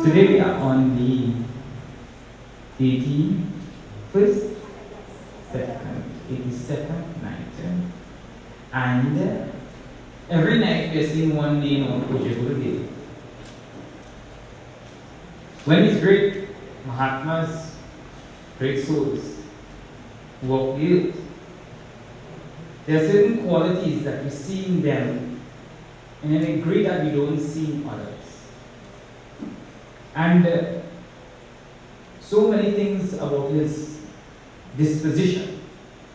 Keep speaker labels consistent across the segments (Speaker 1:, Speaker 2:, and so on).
Speaker 1: Today we are on the 81st, 82nd night. And every night we are seeing one name of Puja Gurudev. When these great Mahatmas, great souls, walk the earth, there are certain qualities that we see in them and then agree that we don't see in others. And so many things about his disposition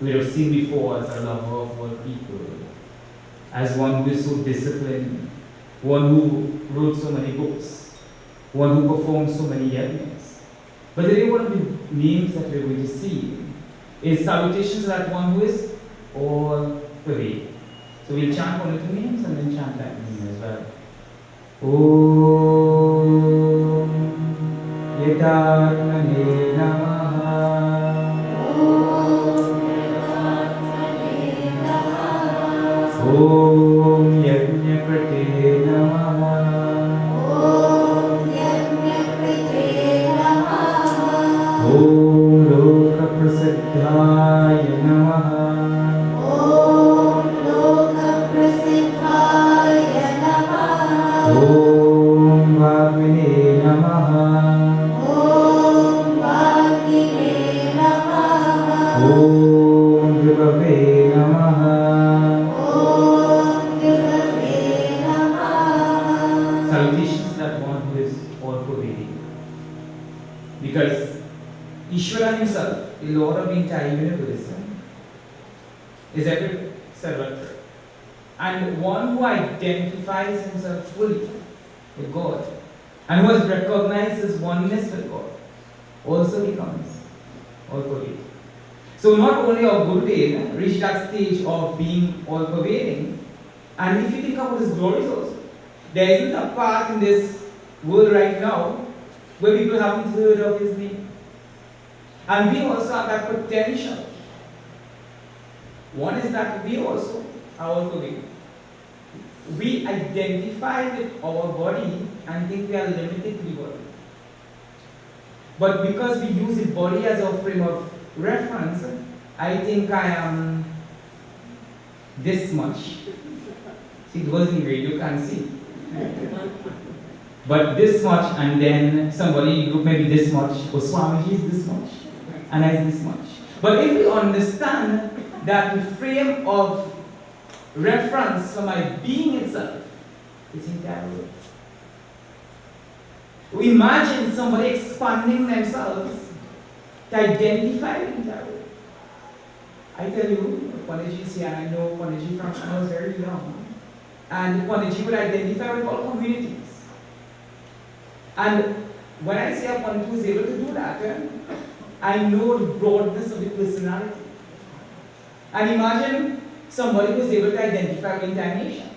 Speaker 1: we have seen before as a lover of all people, as one who is so disciplined, one who wrote so many books, one who performed so many yajnas. But today one of the names that we're going to see is salutations to that one who is all pervading. So we'll chant one of the names and then chant that name as well. Om Yadatmane Namaha. Om Yajnakrite Namaha. Om Lokaprasiddhaya Namaha. Om Bhagavate Namaha. Om Vibhave Namaha. Salutations that one who is all pervading. Because Ishvara himself, the Lord of the entire universe, is ever servant. And one who identifies himself fully with God and who has recognized his oneness with God also becomes all pervading. So not only our Gurudev reached that stage of being all pervading, and if you think about his glories also, there isn't a part in this world right now where people haven't heard of his name. And we also have that potential. One is that we also are all pervading. We identify with our body and think we are limited to the body. But because we use the body as a frame of reference, I think I am this much. See, those in radio you can't see. But this much, and then somebody in the group maybe this much, or Swamiji is this much, and I is this much. But if we understand that the frame of reference for my being itself is entire world. We imagine somebody expanding themselves to identify the entire world. I tell you, Panditji is here, and I know Panditji from when I was very young. And Panditji would identify with all communities. And when I say a Pandit who is able to do that, I know the broadness of the personality. And imagine somebody who is able to identify with entire nation.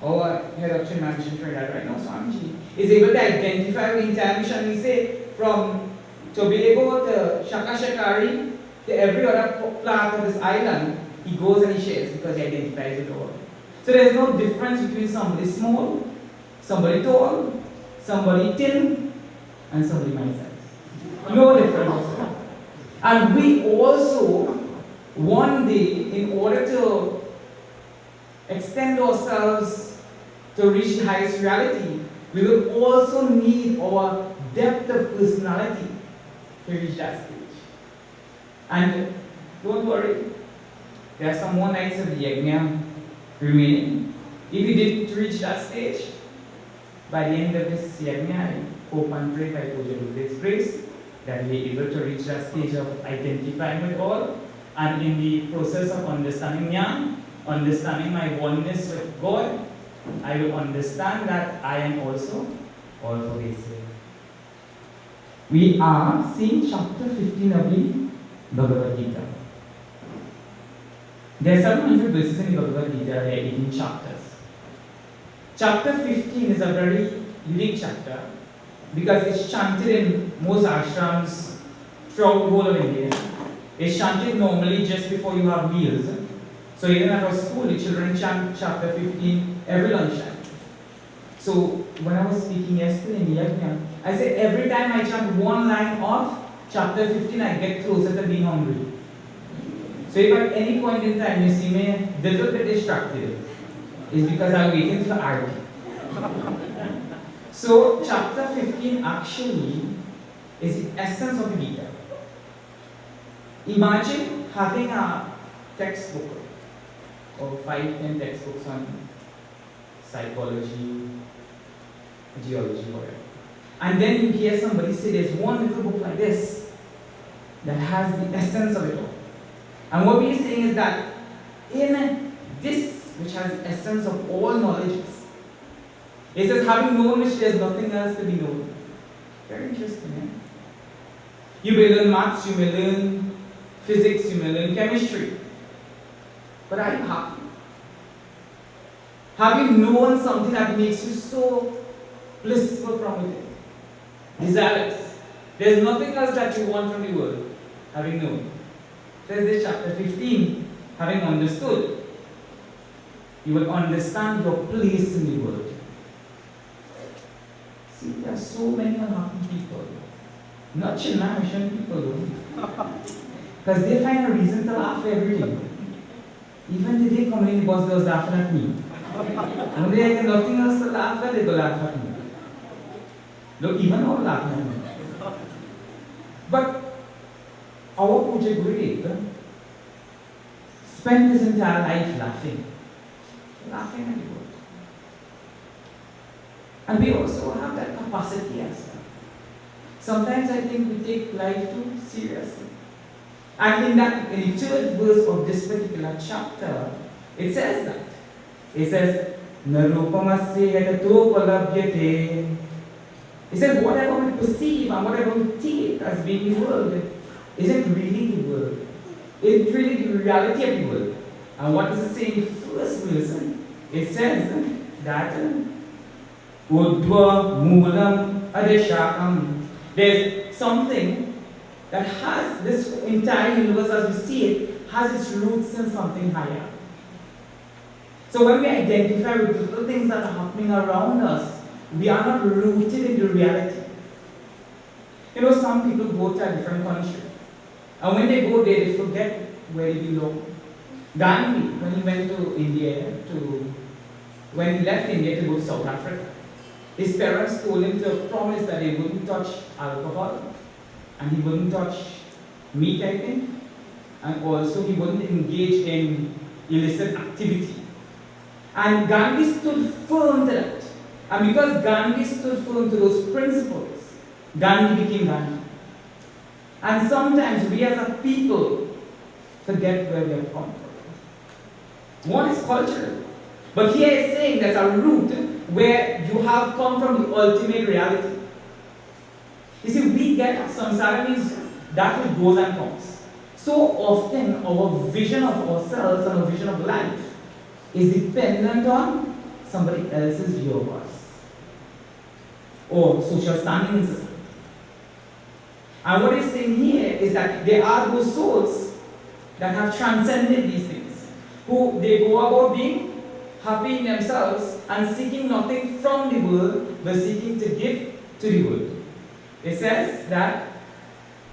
Speaker 1: Our head of Chinmay Mission Trinidad right now, Swamiji, is able to identify with entire nation. We say from Tobago to Shakashakari to every other part of this island, he goes and he shares because he identifies with all. So there's no difference between somebody small, somebody tall, somebody thin, and somebody my size. No difference. And we also, one day, in order to extend ourselves to reach the highest reality, we will also need our depth of personality to reach that stage. And don't worry, there are some more nights of the yajna remaining. If you did reach that stage, by the end of this yajna, I hope and pray by Puja Gurudev's grace that we are able to reach that stage of identifying with all, and in the process of understanding Jnana, understanding my oneness with God, I will understand that I am also all pervasive. We are seeing chapter 15 of the Bhagavad Gita. There are 700 verses in the Bhagavad Gita, there are 18 chapters. Chapter 15 is a very unique chapter because it's chanted in most ashrams throughout the whole of India. It's chanted normally just before you have meals. So even at our school, the children chant chapter 15 every lunchtime. So when I was speaking yesterday in the yajna, I say every time I chant one line of chapter 15, I get closer to being hungry. So if at any point in time you see me a little bit distracted, it's because I'm waiting for Arti. So chapter 15 actually is the essence of the Gita. Imagine having a textbook or 5-10 textbooks on psychology, geology, whatever. And then you hear somebody say there's one little book like this that has the essence of it all. And what we're saying is that in this, which has the essence of all knowledges, it says having known which there's nothing else to be known. Very interesting, eh? You may learn maths, you may learn physics, you may learn chemistry. But are you happy? Having known something that makes you so blissful from within, desirous. There's nothing else that you want from the world, having known. Says this chapter 15, having understood, you will understand your place in the world. See, there are so many unhappy people. Not Chinmay people though. Because they find a reason to laugh at everything. Even today, coming in the bus, they was laughing at me. When they had nothing else to laugh at, they go laugh at me. Look, even now laughing at me. But our Puja Gurudev spent his entire life laughing. Laughing at the world. And we also have that capacity as well. Sometimes I think we take life too seriously. And in the third verse of this particular chapter, it says that. It says, Narupamasya yatatopalabhyate. It says, whatever we perceive and whatever we take as being the world isn't really the world. It's really the reality of the world. And what does it say in the first verse? It says that Udva Moolam Adeshakam. There's something that has this entire universe as we see it, has its roots in something higher. So when we identify with little things that are happening around us, we are not rooted in the reality. You know, some people go to a different country, and when they go there, they forget where they belong. Gandhi, when he went to India, when he left India to go to South Africa, his parents told him to promise that he wouldn't touch alcohol, and he wouldn't touch meat, I think, and also he wouldn't engage in illicit activity. And Gandhi stood firm to that. And because Gandhi stood firm to those principles, Gandhi became Gandhi. And sometimes we as a people forget where we have come from. One is cultural. But here is saying there's a root where you have come from the ultimate reality. You see, we get samsara means that which goes and comes. So often our vision of ourselves and our vision of life is dependent on somebody else's view of us or social standing in society. And what he's saying here is that there are those souls that have transcended these things, who they go about being happy in themselves and seeking nothing from the world, but seeking to give to the world. It says that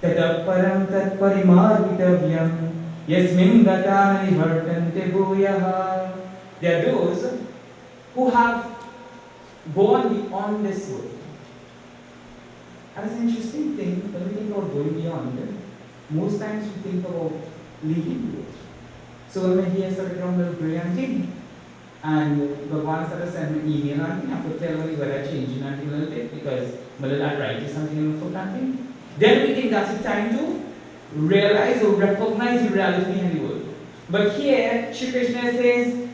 Speaker 1: Tataparam tat parimargitavyam yasmin gata nivartante bhuyaha. There are those who have gone beyond this world. And it's an interesting thing when we think about going beyond. Most times we think about leaving the world. So when we hear Saragram will brilliant thing, and Bhagwan started sending me email and I could tell me whether I changed a little bit because whether that right is something in the foot thing. Then we think that's the time to realize or recognize the reality behind the world. But here, Shri Krishna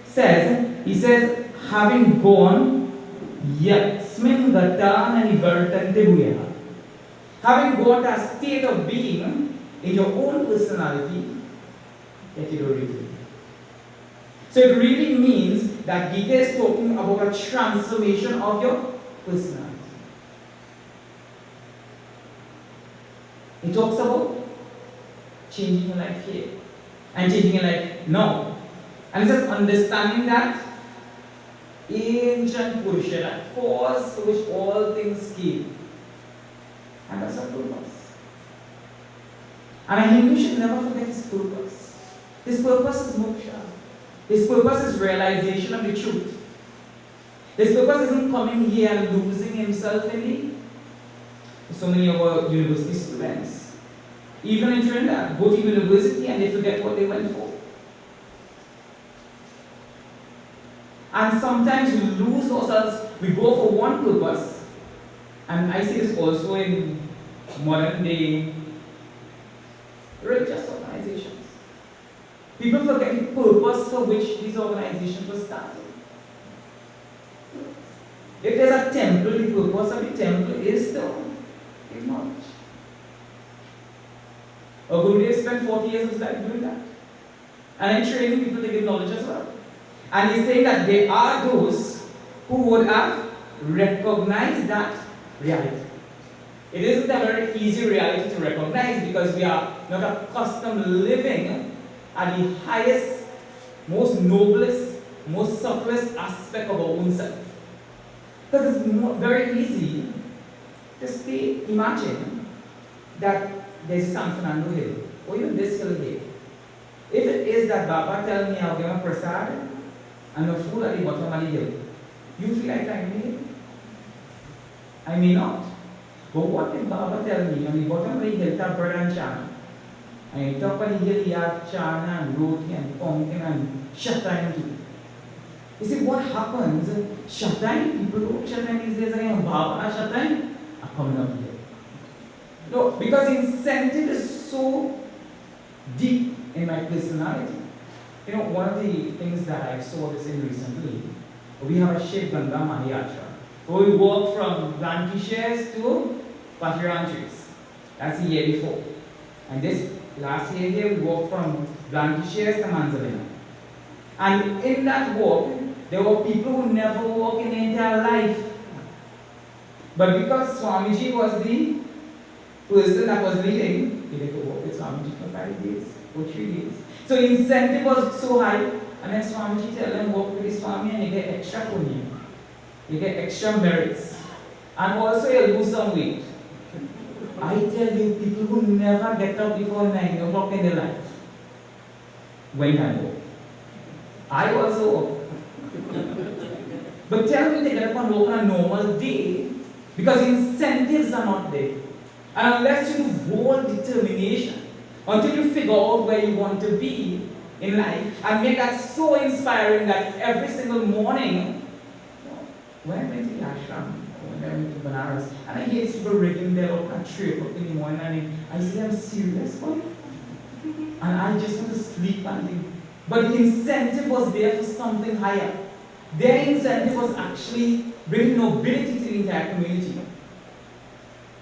Speaker 1: says, having gone, yatsmin gatan and nivartante bhuyaha. Having got a state of being in your own personality, yet you don't return. So it really means that Gita is talking about a transformation of your personality. It talks about changing your life here and changing your life now. And it says understanding that ancient Purusha, that cause to which all things came. And that's our purpose. And a Hindu should never forget his purpose. His purpose is moksha. His purpose is realization of the truth. His purpose isn't coming here and losing himself in it. So many of our university students, even in Trinidad, go to university and they forget what they went for. And sometimes we lose ourselves, we go for one purpose, and I see this also in modern day religious organizations. People forget the purpose for which these organizations were started. If there's a temple, the purpose of the temple is to give knowledge. Our Gurudev spent 40 years of his life doing that. And then training people to give knowledge as well. And he's saying that there are those who would have recognized that reality. It isn't a very easy reality to recognize because we are not accustomed living at the highest, most noblest, most subtlest aspect of our own self. Because it's very easy to stay, imagine that there's San Fernando Hill, or even this hill here. If it is that Baba tell me I'll give a prasad and a food at the bottom of the hill, you feel like climbing the hill? I may not. But what if Baba tell me on the bottom of the hill have bread and chana, and on top of the hill you have chana and roti and pumpkin and shatai too? You see what happens? Shatai, people who shatai these days again, Baba and shatai are coming up here. No, because incentive is so deep in my personality. You know, one of the things that I saw this in recently, we have a Shiv Ganga Mahayatra. So we walk from Blankishes to Patiranchis. That's the year before. And this last year here, we walked from Blankishes to Manzalina. And in that walk, there were people who never walked in their entire life. But because Swamiji was the person that was leading, he had to walk with Swamiji for 5 days or 3 days. So incentive was so high, and then Swamiji tell them walk with the Swami and you get extra punya. You get extra merits. And also you lose some weight. I tell you, people who never get up before 9 o'clock in their life went and walk. I also walk. But tell me they get up and walk on a normal day because incentives are not there. And unless you do bold determination, until you figure out where you want to be in life and make that so inspiring that every single morning, when I went to the ashram, when I went to Banaras, and I hear these people rigging their up at 3 o'clock in the morning, and I say, I'm serious, boy. And I just want to sleep and think. But the incentive was there for something higher. Their incentive was actually bringing nobility to the entire community.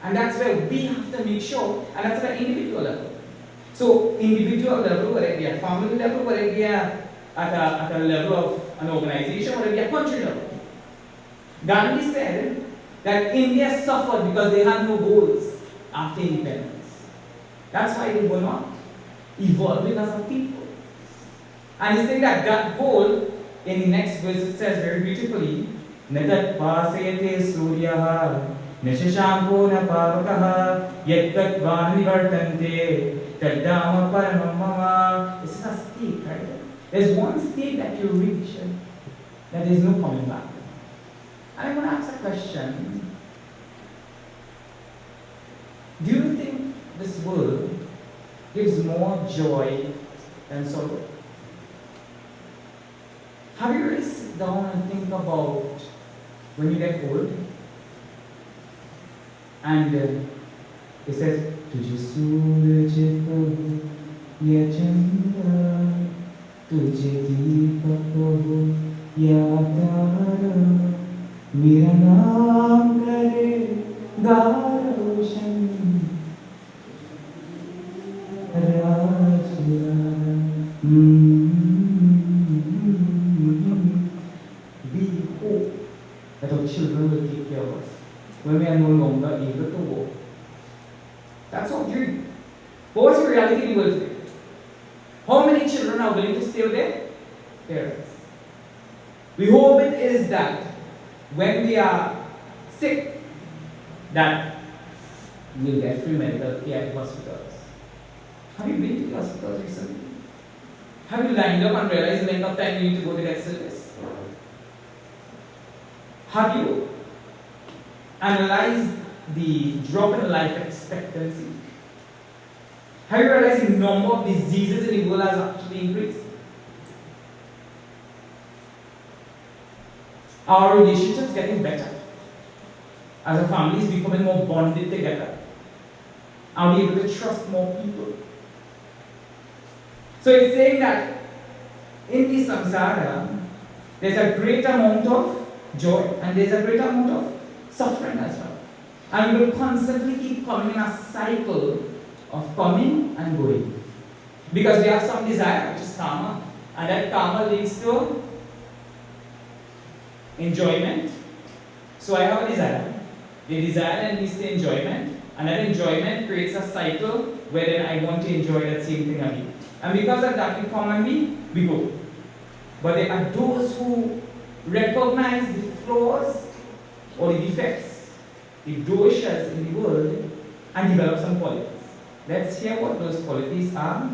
Speaker 1: And that's where we have to make sure, and that's at an individual level. So, individual level, whether it be at family level, whether it be at a level of an organization, whether it be at country level. Gandhi said that India suffered because they had no goals after independence. That's why they were not evolving as a people. And he said that that goal, in the next verse it says very beautifully, Natat pasayate suryaha nishashanko na pavakaha yadkat vani vartante tadama paramamama. This is a state, right? There's one state that you reach that there's no coming back. And I want to ask a question. Do you think this world gives more joy than sorrow? Have you really sit down and think about when you get old? And it says, Tujhe suraj kaho ya chandra, tujhe deepak kaho ya tara, mera naam kare ga roshan rajya. We hope that our children will take care of us when we are no longer able to walk. That's our dream. But what's the reality in the world today? How many children are willing to stay with their parents? We hope it is that when we are sick, that you'll get free medical care at hospitals. Have you been to the hospitals recently? Have you lined up and realized the length of time you need to go to get service? Have you analyzed the drop in life expectancy? Have you realized the number of diseases in the world has actually increased? Our relationships getting better. As a family is becoming more bonded together. Are we able to trust more people? So it's saying that in the samsara, there's a great amount of joy and there's a great amount of suffering as well. And we will constantly keep coming in a cycle of coming and going. Because we have some desire, which is karma, and that karma leads to enjoyment. So I have a desire. The desire then leads to enjoyment, and that enjoyment creates a cycle where then I want to enjoy that same thing again. And because of that, we come and we go. But there are those who recognize the flaws or the defects, the doshas in the world, and develop some qualities. Let's hear what those qualities are.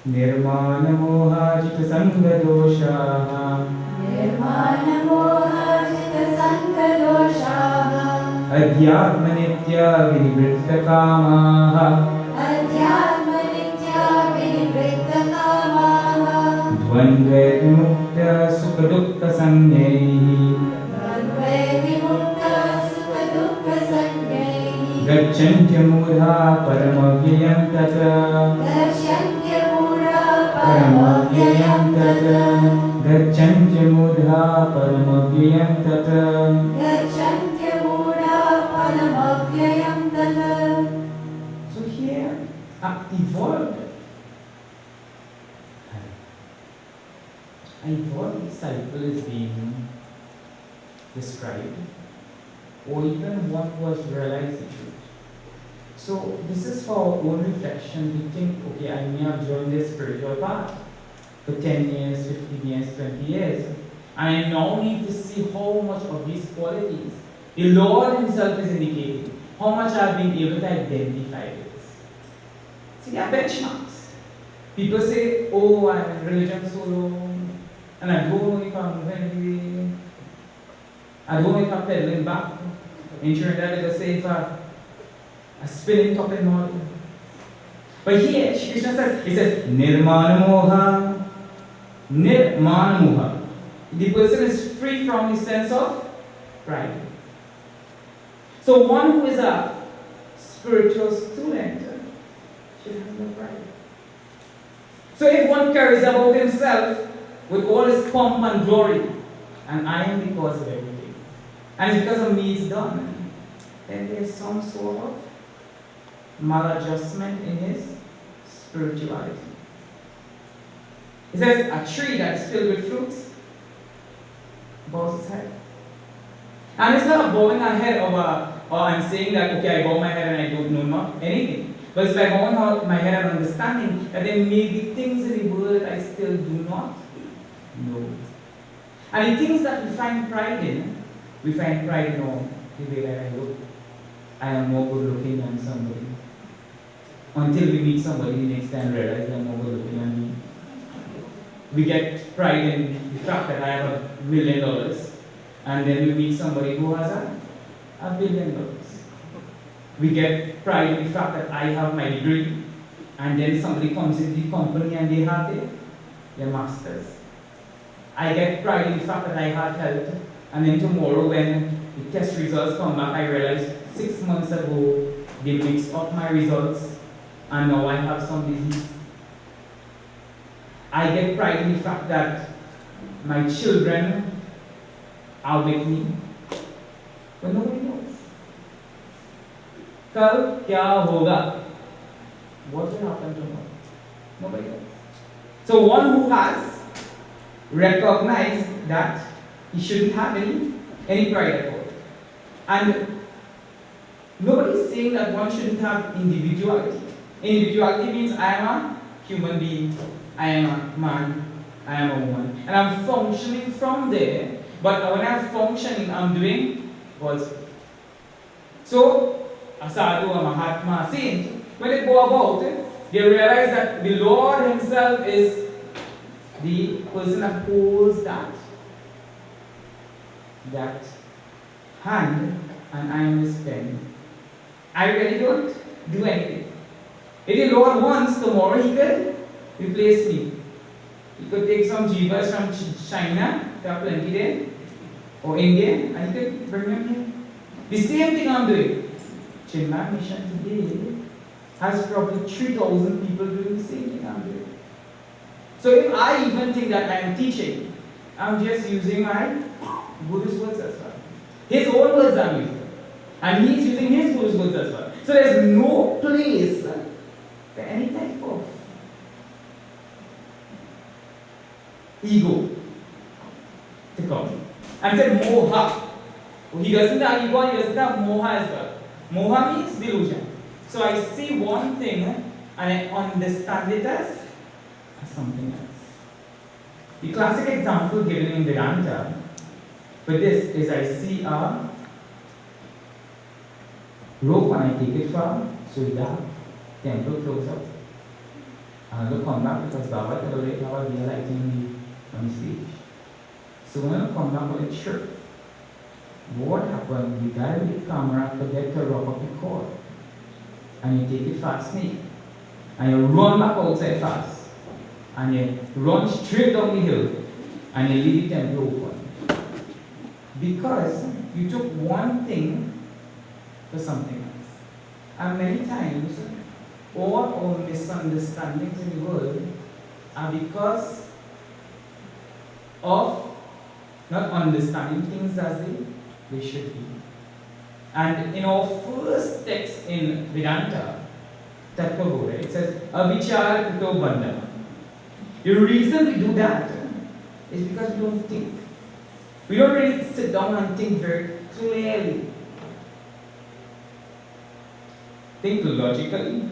Speaker 1: Nirmana moha jita sangha dosha.
Speaker 2: Nirmana moha jita sangha dosha.
Speaker 1: Adhyatma nitya vinivritta kamaha.
Speaker 2: Adhyatma nitya vinivritta kamaha.
Speaker 1: Dvandve vimukta sukha dukkha sanyaihi.
Speaker 2: Dvandve vimukta sukha dukkha sanyaihi.
Speaker 1: Gacchantya mudha paramavyayam tata.
Speaker 2: Gacchantya mudha paramavyayam tata.
Speaker 1: Gacchantya mudha paramavyayam tata.
Speaker 2: Gacchantya mudha paramavyayam tata.
Speaker 1: So here, evolved cycle is being described, or even what was realized the truth. So this is for our own reflection. We think, okay, I may have joined this spiritual path for 10 years, 15 years, 20 years, and I now need to see how much of these qualities the Lord Himself is indicating, how much I've been able to identify this. See, there are benchmarks. People say, oh, I'm in religion so long, and I don't know if I'm moving away. I don't know if I'm pedaling back. In Trinidad, they say if a spinning top and model. But here, Shri Krishna says, he says, Nirmana moha. Nirmana moha. The person is free from the sense of pride. So one who is a spiritual student should have no pride. So if one cares about himself with all his pomp and glory, and I am the cause of everything, and because of me it's done, then there's some sort of maladjustment in his spirituality. It says a tree that is filled with fruits bows its head. And it's not bowing our head or I'm saying that, okay, I bow my head and I don't know anything. But it's by bowing out my head and understanding that there may be things in the world that I still do not know. And the things that we find pride in, we find pride in all the way that I look. I am more good looking than somebody. Until we meet somebody the next time and realize they're more good looking than me. We get pride in the fact that I have $1 million. And then we meet somebody who has $1 billion. We get pride in the fact that I have my degree, and then somebody comes into the company and they have their masters. I get pride in the fact that I had health, and then tomorrow when the test results come back, I realize 6 months ago they mixed up my results, and now I have some disease. I get pride in the fact that my children are with me, but nobody knows. Kal kya hoga? What will happen tomorrow? Nobody knows. So one who has recognized that he shouldn't have any pride at all. And nobody is saying that one shouldn't have individuality. Individuality means I am a human being, I am a man, I am a woman. And I'm functioning from there, but when I'm functioning, I'm doing God's will. So, a sadhu, a mahatma, a saint, when they go about it, they realize that the Lord Himself is the person that holds that hand, and I am His pen. I really don't do anything. If the Lord wants, tomorrow He could replace me. He could take some jivas from China, there are plenty there, or India, and He could bring them here. The same thing I'm doing. Chinmay Mission today has probably 3,000 people doing the same thing I'm doing. So if I even think that I am teaching, I'm just using my Guru's words as well. His own words I'm using. And he's using his Guru's words as well. So there's no place for any type of ego to come. And said moha. He doesn't have ego, he doesn't have moha as well. Moha means delusion. So I see one thing and I understand it as something else. The classic example given in Vedanta for this is I see a rope and I take it from Surya, temple close up. And I will come back because Baba told me how we are lighting on the stage. So when I come back with a trip, what happened? The guy with the camera forget to rub up the cord. And you take it fast, snake. And you run back outside fast. And you run straight down the hill. And you leave the temple open. Because you took one thing for something else. And many times, all our misunderstandings in the world are because of not understanding things as they should be. And in our first text in Vedanta, Tattva-Boda, it says, Avichara Kuto Bandhana. The reason we do that is because we don't think. We don't really sit down and think very clearly. Think logically,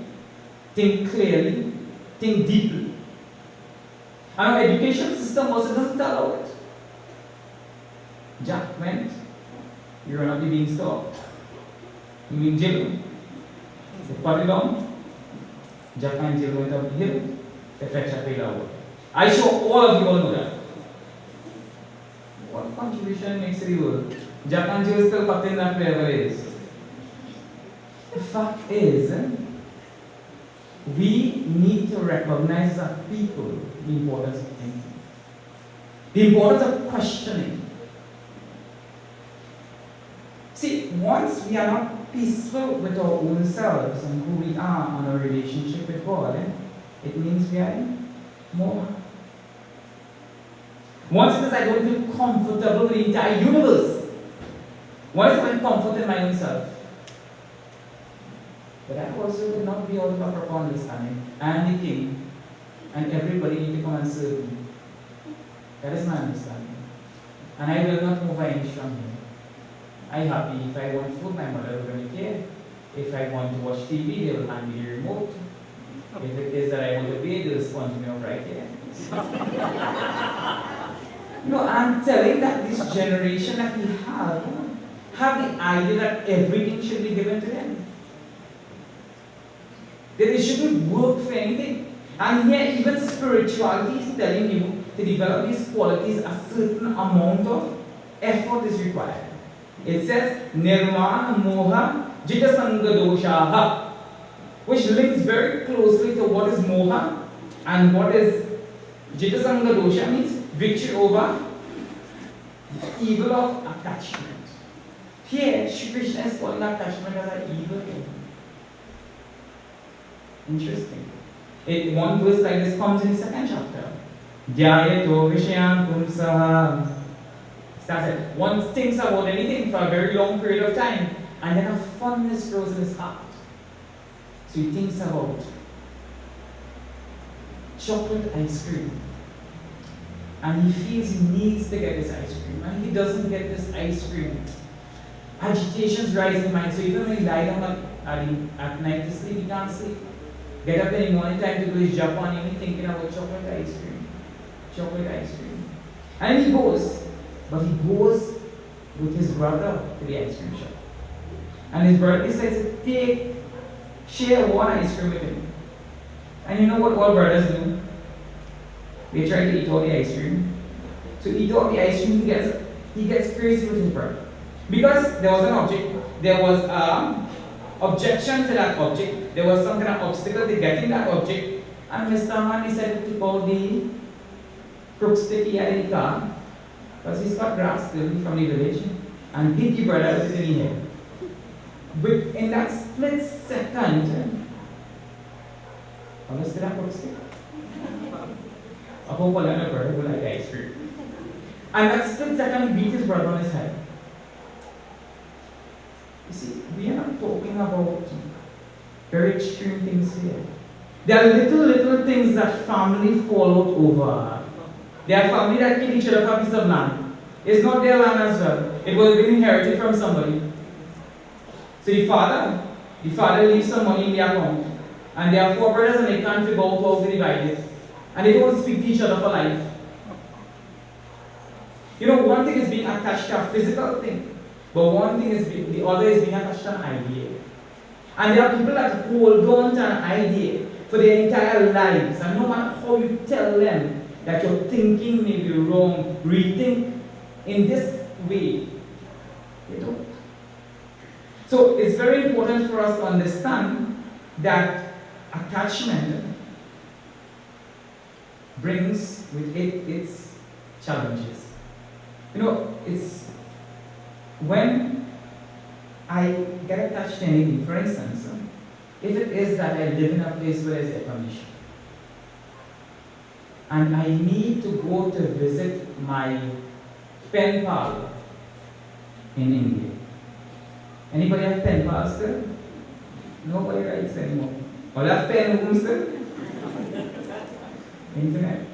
Speaker 1: think clearly, think deeply. And our education system also doesn't allow it. Jack went, you're not the beanstalk. You mean Jill. They put it down. Jack and Jill went up the hill. They fetched a pail of water. I sure all of you all know that. What contribution makes to the world? Jack and Jill still cut in that wherever it is. The fact is, we need to recognize as people the importance of thinking. The importance of questioning. See, once we are not peaceful with our own selves and who we are and our relationship with God, it means we are in more. Once it is I don't feel comfortable with the entire universe. Once I find comfort in my own self. But I also will not be out of a proper understanding. I am the king, and everybody needs to come and serve me. That is my understanding. And I will not move an inch from here. I'm happy if I want food, my mother will bring it here. If I want to watch TV, they will hand me the remote. If it is that I want to bathe, they will sponge me off right here. I'm telling that this generation that we have the idea that everything should be given to them. That they shouldn't work for anything. And here even spirituality is telling you to develop these qualities, a certain amount of effort is required. It says, Nirmana Moha Jitasanga Doshaha, which links very closely to what is Moha and what is Jitasanga Dosha means victory over the evil of attachment. Here, Shri Krishna is calling attachment as an evil thing. Interesting. One verse like this comes in the second chapter. Dhyayato Vishayam Pumsaha. Starts it. One thinks about anything for a very long period of time, and then a fondness grows in his heart. So he thinks about chocolate ice cream. And he feels he needs to get this ice cream. And if he doesn't get this ice cream, agitations rise in his mind. So even when he lies down at night to sleep, he can't sleep. Get up in the morning time to do his job and he'll be thinking about chocolate ice cream. Chocolate ice cream. And he goes. But he goes with his brother to the ice cream shop. And his brother decides to share one ice cream with him. And you know what all brothers do? They try to eat all the ice cream. So eat all the ice cream, he gets crazy with his brother. Because there was an object, there was objection to that object, there was some kind of obstacle to getting that object, and Mr. Man decided to pull the crook stick he had in the car, because he's got grass still from the village, and hit the brother with it in the head. But in that split second, honestly, that crook stick. I hope all of brother will like ice cream. And that split second, he beat his brother on his head. You see, we are not talking about very extreme things here. There are little things that family fall out over. There are family that kill each other for a piece of land. It's not their land as well. It was been inherited from somebody. So the father leaves some money in the account. And there are 4 brothers and they can't figure out how to divide it. And they don't speak to each other for life. You know, one thing is being attached to a physical thing. But one thing is, the other is being attached to an idea. And there are people that hold on to an idea for their entire lives. And no matter how you tell them that your thinking may be wrong, rethink in this way, they don't. So it's very important for us to understand that attachment brings with it its challenges. You know, it's when I get attached to anything, for instance, if it is that I live in a place where there's air conditioning, and I need to go to visit my pen pal in India. Anybody have pen pals still? Nobody writes anymore. All have pen rooms still? Internet.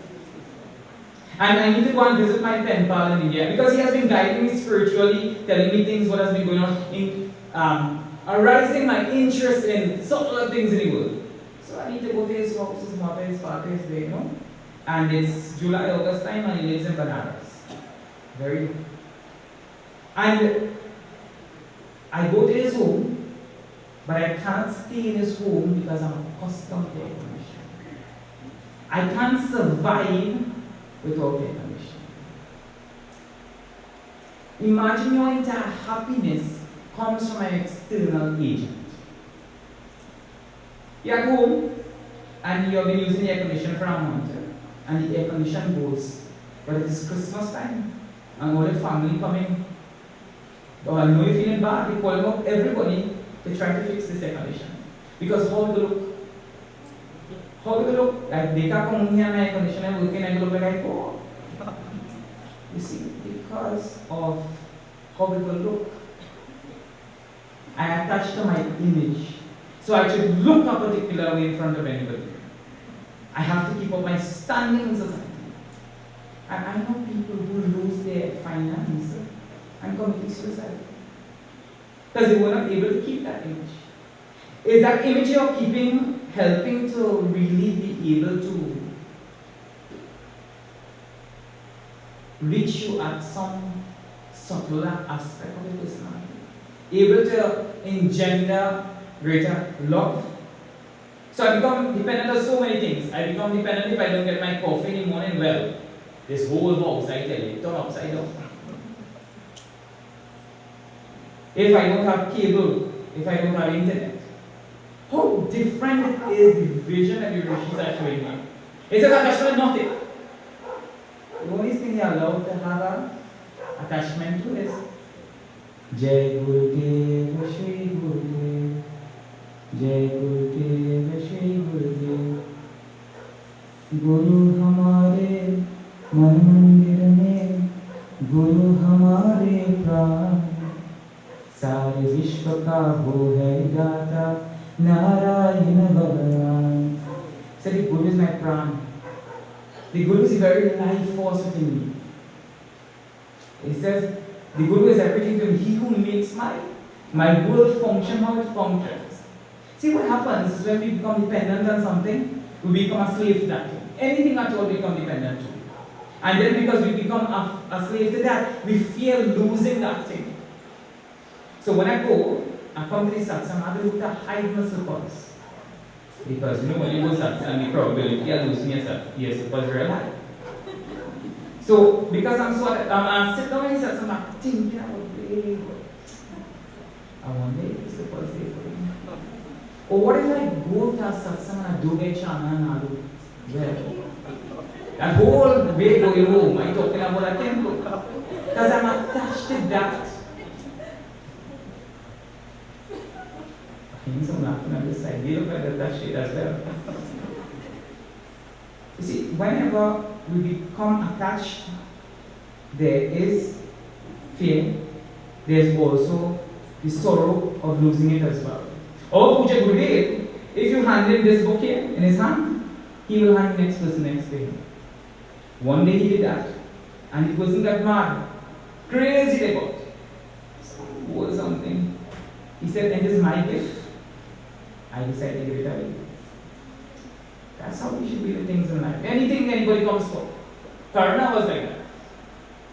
Speaker 1: And I need to go and visit my pen pal in India because he has been guiding me spiritually, telling me things, what has been going on, in arising my interest in subtle things in the world. So I need to go to his house, his mother, his father is there, you know. And it's July, August time, and he lives in Banaras. Very good. And I go to his home, but I can't stay in his home because I'm accustomed to air conditioning. I can't survive without air conditioning. Imagine your entire happiness comes from an external agent. You're at home and you've been using the air conditioner for a month, and the air conditioner goes, but it is Christmas time and all the family coming. Oh, I know you're feeling bad, you're calling up everybody to try to fix this air conditioner. Because how do you look? How do you look? Like they can't come here and air conditioner working and look like, oh. You see, because of how it will look, I attach to my image. So I should look a particular way in front of anybody. I have to keep up my standing in society. And I know people who lose their finance and commit suicide because they were not able to keep that image. Is that image you're keeping helping to really be able to reach you at some subtler aspect of your personality? Able to engender greater love? So I become dependent on so many things. I become dependent if I don't get my coffee in the morning. Well, this whole house, I tell you, turn upside down. If I don't have cable, if I don't have internet, how different is the vision that the rishis are showing me? It's an attachment, not it. The only thing you're allowed to have an attachment to is Jai Gurudev, Shri Gurudev, Jai Gurudev, Shri Gurudev, Guru Hamare मन मंदिर में गुरु हमारे प्राण सारे विश्व का वो है गाता नारायण भगवान. So the Guru is my pran. The Guru is the very life force within me. He says the Guru is everything to me. He who makes my world function how it functions. See what happens is when we become dependent on something, we become a slave to that thing. Anything at all we become dependent to. And then because we become a slave to that, we fear losing that thing. So when I go I come to the satsang, I have to hide my slippers. Because you know when you go satsang, the probability of losing your slippers real high. So because I'm sitting down in the satsang, I'm thinking about it. I wonder if the slippers there for me. Or what if I go to a satsang and I do get chana and I do well? That whole way going home, I'm talking about a temple. Because I'm attached to that. I think some laughing on this side. They look at that shit as well. You see, whenever we become attached, there is fear. There's also the sorrow of losing it as well. Or Puja Gurudev, if you hand him this book here in his hand, he will hand the next person next to him. One day he did that, and the person got mad, crazy about or something. He said, and this is my gift. I decided to give it away. That's how we should be with things in life. Anything anybody comes for. Karna was like that,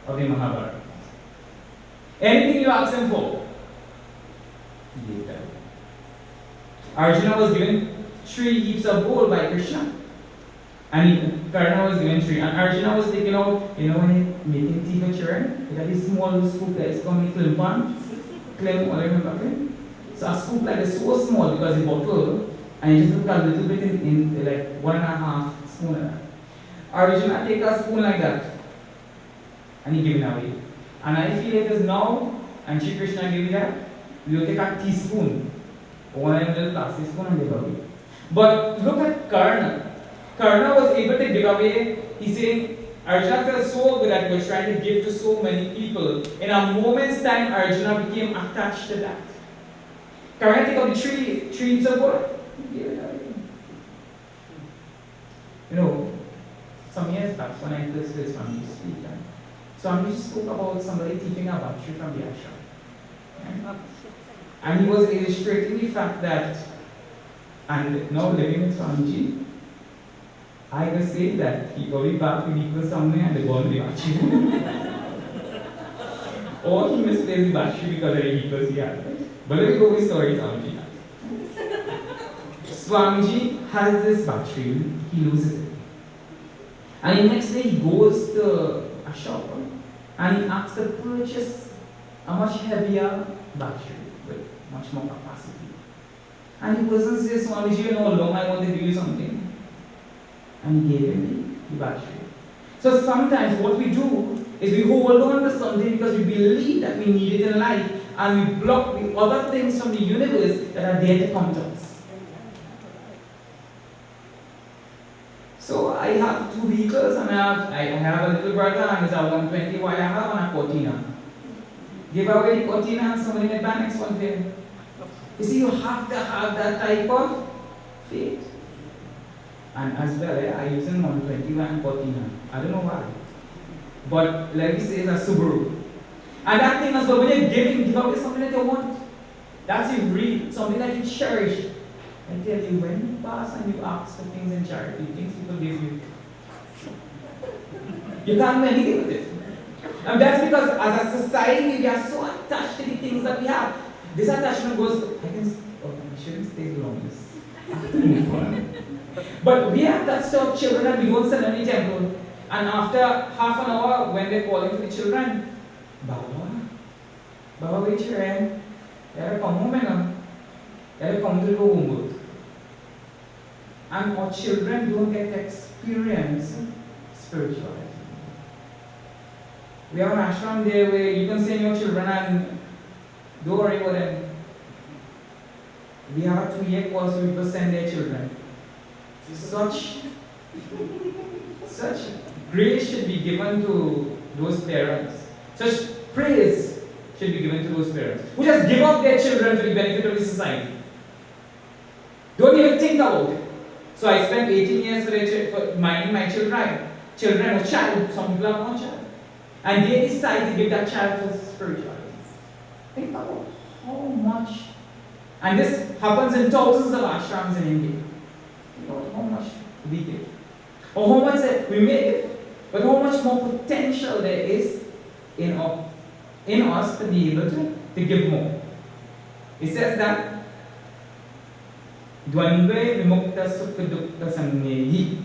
Speaker 1: of the Mahabharata. Anything you ask him for, he gave that away. Arjuna was given 3 heaps of gold by Krishna. And Karna was given 3. And Arjuna was taking out, you know, when he making tea for children, he had this small scoop that is called Clem Pan. Clem, what I remember, Clem? So a scoop like is so small because the bottle, and you just put a little bit in like 1.5 spoon of that. Arjuna take a spoon like that, and he give it away. And I feel it is now, and Shri Krishna gave me that, we will take a teaspoon, or one little plastic spoon and give away. But look at Karna. Karna was able to give away, he's saying, Arjuna felt so good that he was trying to give to so many people. In a moment's time, Arjuna became attached to that. Karna take out the 3 heaps of gold, gave it away. You know, some years back when I first heard Swamiji speak, Swamiji spoke about somebody taking a battery from the ashram. Right? And he was illustrating the fact that, and now living with Swamiji, I would say that he probably back with people somewhere and they go on the battery. Or he misplaced the battery because of the heaters he had. But let me go with the story Swamiji has. Swamiji has this battery, he loses it. And the next day he goes to a shop and he asks to purchase a much heavier battery with much more capacity. And the person says, Swamiji, you know, long I want to give you something. And he gave him the battery. So sometimes what we do is we hold on to something because we believe that we need it in life, and we block the other things from the universe that are there to come to us. So I have 2 vehicles, and I have a little brother, and it's a 120 while I have and a Cortina. Give away the Cortina and somebody made buy next one there. You see, you have to have that type of faith. And as well, I use in 121 Cortina. I don't know why. But let me say it's a Subaru. And that thing as well, when you're giving, give away something that you want. That's you read, something that you cherish. I tell you, when you pass and you ask for things in charity, things people give you, you can't do anything with it. And that's because as a society, we are so attached to the things that we have. This attachment goes, I shouldn't stay long. I have to move on. But we have touched our children and we don't send any temple. And after half an hour, when they're calling for the children, Baba, wait your end. They'll come home and they'll come to do homework. And our children don't get to experience spirituality. We have an ashram there where you can send your children and don't worry about them. We have a 2-year course where people send their children. Such grace should be given to those parents. Such praise should be given to those parents who just give up their children for the benefit of the society. Don't even think about it. So I spent 18 years for minding my children. Children or child, some people have one child. And they decide to give that child to spirituality. Think about how much, and this happens in thousands of ashrams in India. Think about how much we give. Or how much we may give, but how much more potential there is in us to be able to give more. It says that Dvandve Vimukta Sukha Dukkha Samnehi.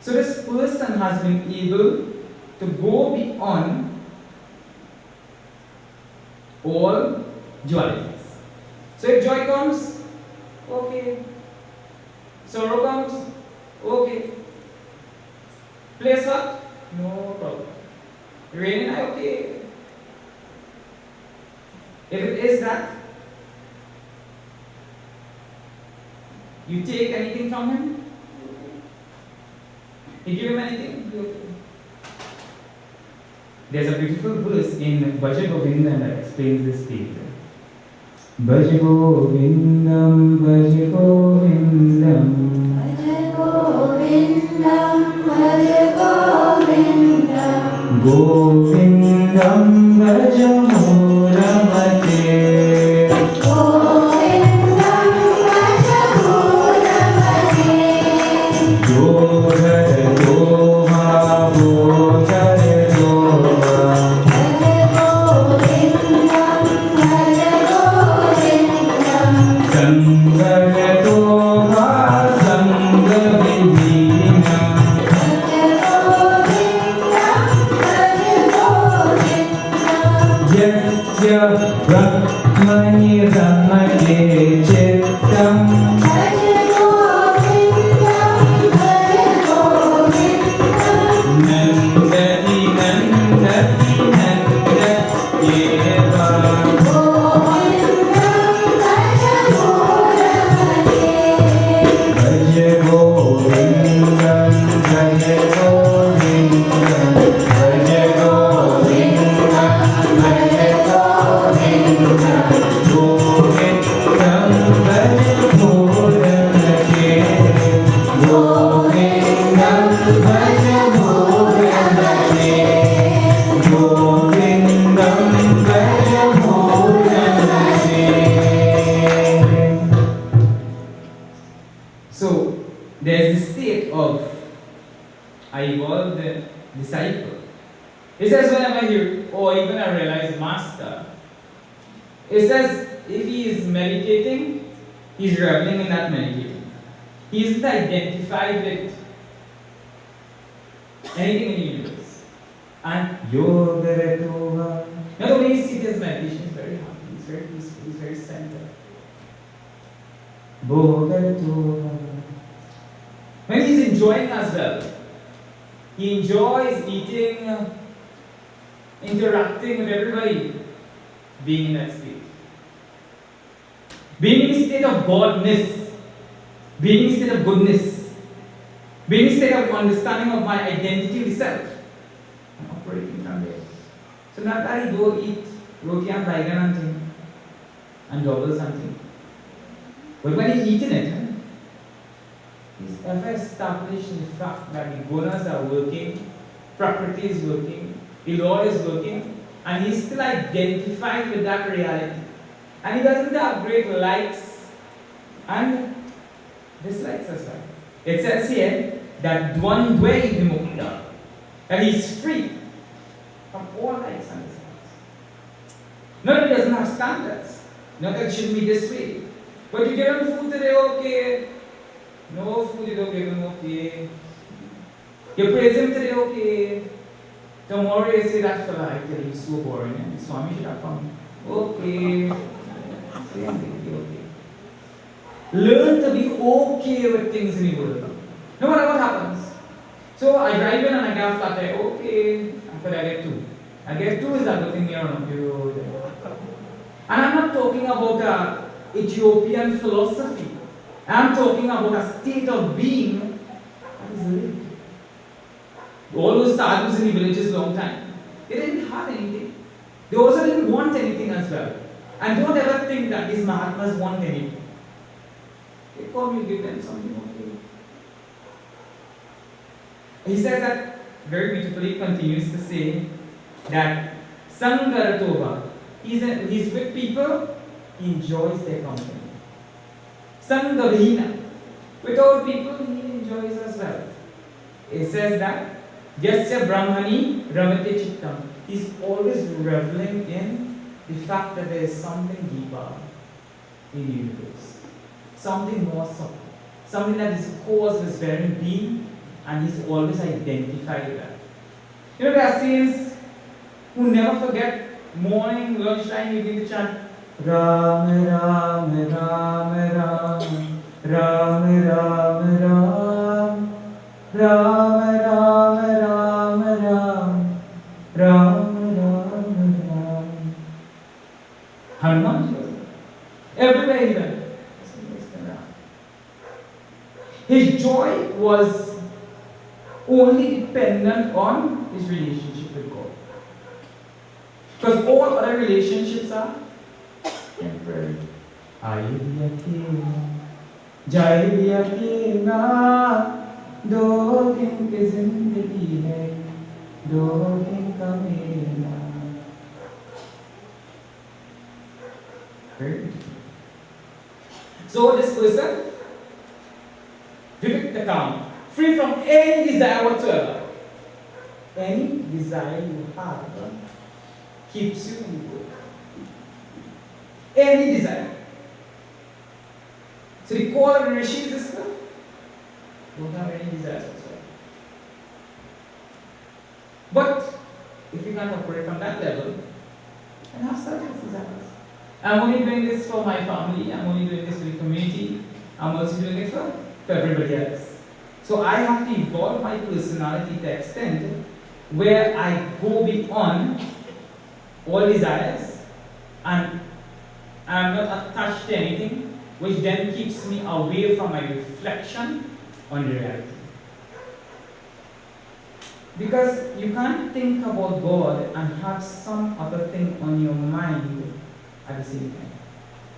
Speaker 1: So this person has been able to go beyond all dualities. So if joy comes, okay. Sorrow comes, okay. Place hurt, no problem. Rain, okay. If it is that, you take anything from him, you give him anything, okay. There's a beautiful verse in Bhaja Govinda that explains this statement. Bhaja Govindam, Bhaja Govindam.
Speaker 2: Bhaja Govindam, Bhaja Govindam.
Speaker 1: Govindam Bhaja Muramate.
Speaker 2: Govindam, Bhaja Muramate.
Speaker 1: Godhara Doha, Godhara Doha. Sangha Doha, Sangha Vidhina. Yasya Brahmani Ramate Chittam. Nandati Nandati Nandati Eva. Bhaja Govindam, Bhaja Govindam, Bhaja Govindam, Bhaja Govindam, Govindam Bhaja Muramate, Govindam Bhaja Muramate, Govindam Bhaja Muramate. So there's this state of I evolved the disciple. It says whenever you, or even a realized master, it says if he is meditating, he's reveling in that meditating. He isn't identified with anything in the universe. And yoga retova. Now the way you see this meditation is very happy, he's very peaceful, he's very centered. Boga retova. When he's enjoying as well, he enjoys eating, interacting with everybody, being in that state. Being in a state of godness, being in a state of goodness, being in a state of understanding of my identity with self. I'm operating from there. So not that I go eat roti and baigan and thing, and double something. But when he's eating it, he's ever established the fact that the gunas are working, Prakriti is working, the Lord is working, and he's still identified with that reality. And he doesn't have great likes and dislikes as well. It says here that Dvandve Vimukta, that he's free from all likes and dislikes. Not that he doesn't have standards, not that it shouldn't be this way. But you give him food today, okay. No food, you don't give him, okay. You praise him today, okay. Tomorrow you say that fella, I tell you, he's so boring. And Swami should have come. Okay. Same thing, okay. Learn to be okay with things in the world. No matter what happens. So I drive in and I get a flat tire, okay. But I get two. I get two is a good thing here on you. And I'm not talking about Ethiopian philosophy. I'm talking about a state of being that is lived. All those sadhus in the villages long time, they didn't have anything. They also didn't want anything as well. And don't ever think that these Mahatmas want anything. They come, you give them something, okay. He says that very beautifully, continues to say that Sangaratova, he's with people, he enjoys their company. Sangavihina, without people, he enjoys as well. It says that Yasya Brahmani Ramate Chittam, he's always reveling in the fact that there is something deeper. in the universe. Something more subtle. Something that is the cause of his very being, and he's always identified with that. You know, there are saints who never forget morning, lunchtime, evening to chant Ram, Ram, Ram, Ram, Ram, Ram, Ram, Ram, Ram, Ram, Ram, Ram, Ram, Ram. Hanuman, everywhere he went. His joy was only dependent on his relationship with God. Because all other relationships are temporary. Jai bhi akeela, do din ki zindagi hai, do din ka mela. Right? So this person, Vivek calm, free from any desire whatsoever. Any desire you have keeps you in good. Any desire. So the core of the Rishis is don't have any desires whatsoever. But if you can't operate from that level, then have certain desires. I'm only doing this for my family, I'm only doing this for the community, I'm also doing it for everybody else. So I have to evolve my personality to the extent where I go beyond all desires and I'm not attached to anything, which then keeps me away from my reflection on the reality. Because you can't think about God and have some other thing on your mind at the same time.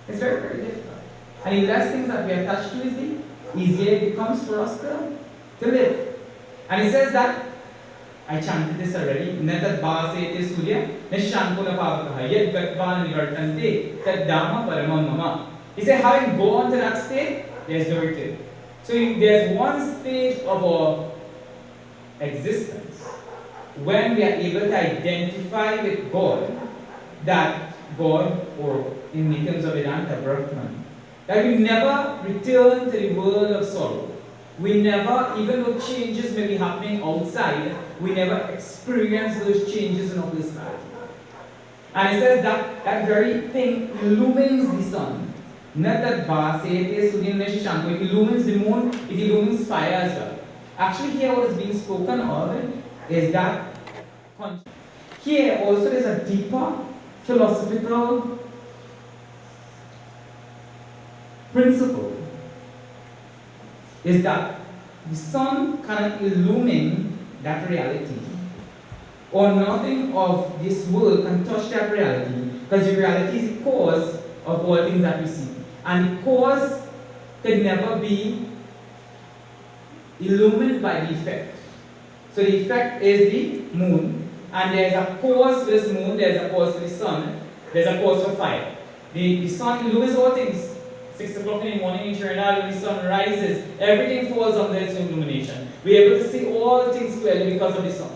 Speaker 1: It's very, very difficult. And the less things that we are attached to is the easier it becomes for us to live. And he says that, I chanted this already, Netat Bhasete Surya, Nishankula Pavakaha, Yet Gatvan Nivartante, Tat Dhamma Paramam Mama. He said, having gone to that state, there's no return. So there's one stage of our existence when we are able to identify with God, that God, or in the terms of Vedanta, Brahman, that we never return to the world of sorrow. We never, even though changes may be happening outside, we never experience those changes in our personality. And it says that that very thing illumines the sun. Not that it illumines the moon, it illumines fire as well. Actually, here what is being spoken of is that here also there's a deeper philosophical principle, is that the sun cannot illumine that reality, or nothing of this world can touch that reality, because the reality is the cause of all things that we see, and the cause can never be illumined by the effect. So the effect is the moon, and there's a cause for this moon, there's a cause for the sun, there's a cause for fire. The sun illumines all things. 6 o'clock in the morning in Trinidad, when the sun rises, everything falls under its illumination. We're able to see all things clearly because of the sun.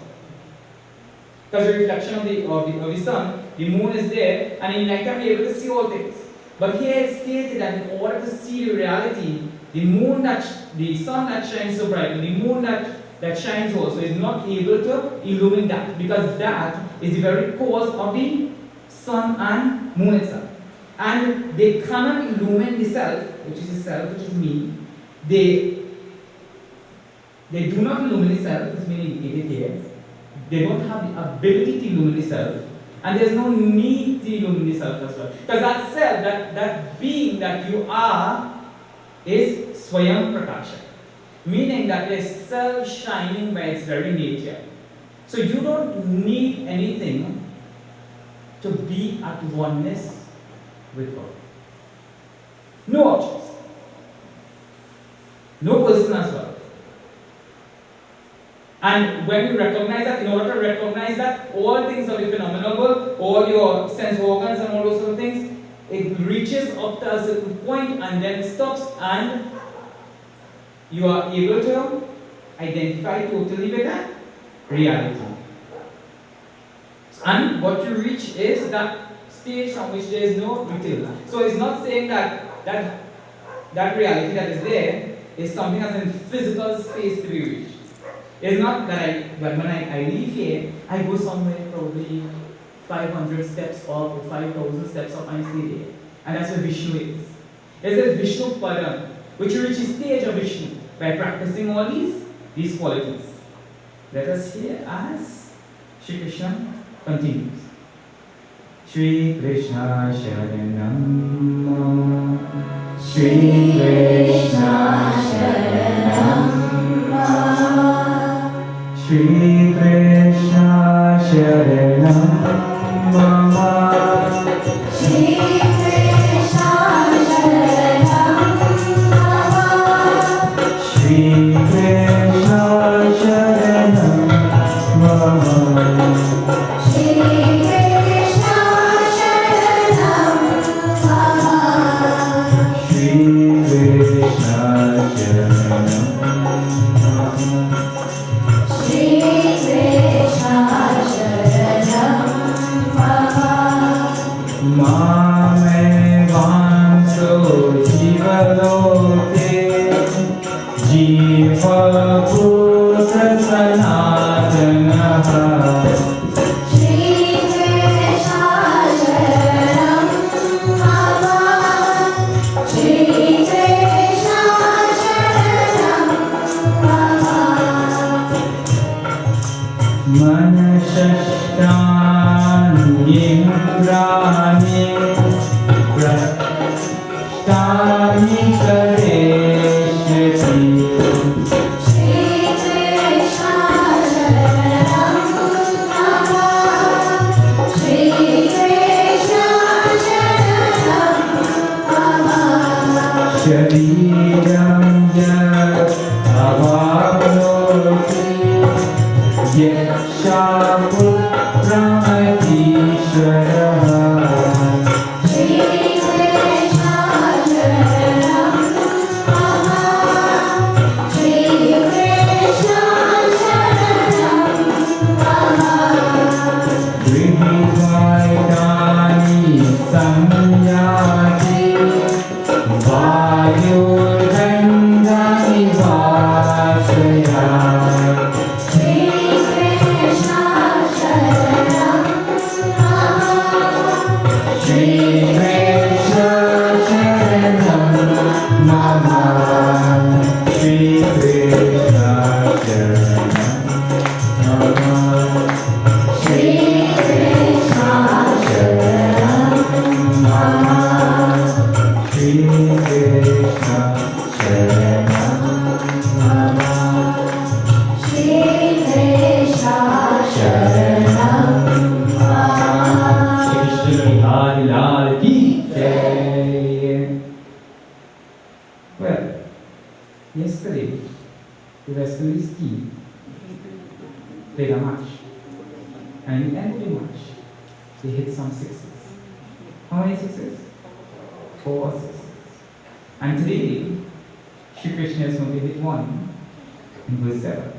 Speaker 1: Because the reflection of the sun, the moon is there, and in night time we're able to see all things. But here it's stated that in order to see the reality, the sun that shines so brightly, the moon that shines also, is not able to illumine that, because that is the very cause of the sun and moon itself. And they cannot illumine the self, which is the self, which is me. They do not illumine the self, it's been indicated here. They don't have the ability to illumine the self, and there's no need to illumine the self as well. Because that self, that being that you are, is Swayam Prakasha. Meaning that it is self-shining by its very nature. So you don't need anything to be at oneness with God. No objects. No person as well. And when you recognize that, in order to recognize that all things are the phenomenal world, all your sense organs and all those sort of things, it reaches up to a certain point and then stops, and you are able to identify totally with that reality. And what you reach is that stage from which there is no return. So it's not saying that that reality that is there is something that's in physical space to be reached. It's not that when I leave here, I go somewhere probably 500 steps up or 5,000 steps up and stay there. And that's what Vishnu is. It's a Vishnu Padam, which you reach the stage of Vishnu by practicing all these qualities. Let us hear as Shri Krishna continues. Shri Krishna Sharanam Shri Krishna Sharanam Shri Krishna Sharanam
Speaker 2: Shri Krishna Sharanam
Speaker 1: Shri Krishna Sharanam
Speaker 2: Shri Krishna Sharanam
Speaker 1: Shri Krishna Sharanam
Speaker 2: Shri Krishna Sharanam
Speaker 1: Mame Vanso Jivaloke Jiva Putra Sanatanaha
Speaker 2: Shri Krishna Sharanam Shri Krishna Sharanam
Speaker 1: Manashashtani Prashtani Kareshti
Speaker 2: Shri Krishna Sharanam Shri Krishna Sharanam
Speaker 1: Shariram Jat Avavloti Yakshaputramahishwaraha
Speaker 2: Shri Krishna Sharanam Shri Krishna Sharanam
Speaker 1: Grihvaitani samyati Vayurgandhani vasaya
Speaker 2: Shri Krishna Sharanam
Speaker 1: Shri Krishna Sharanam Mama Shri Krishna Sharanam Mama
Speaker 2: Shri Krishna Sharanam
Speaker 1: Shri Krishna Sharanam
Speaker 2: Shri Krishna Sharanam
Speaker 1: Shri Krishna Lal Lal Ki Jai. Well, yesterday the West Indies team played a match, and in the end of the match they hit some sixes. How many sixes? 4 sixes. And today Shri Krishna is going to hit one in verse 7.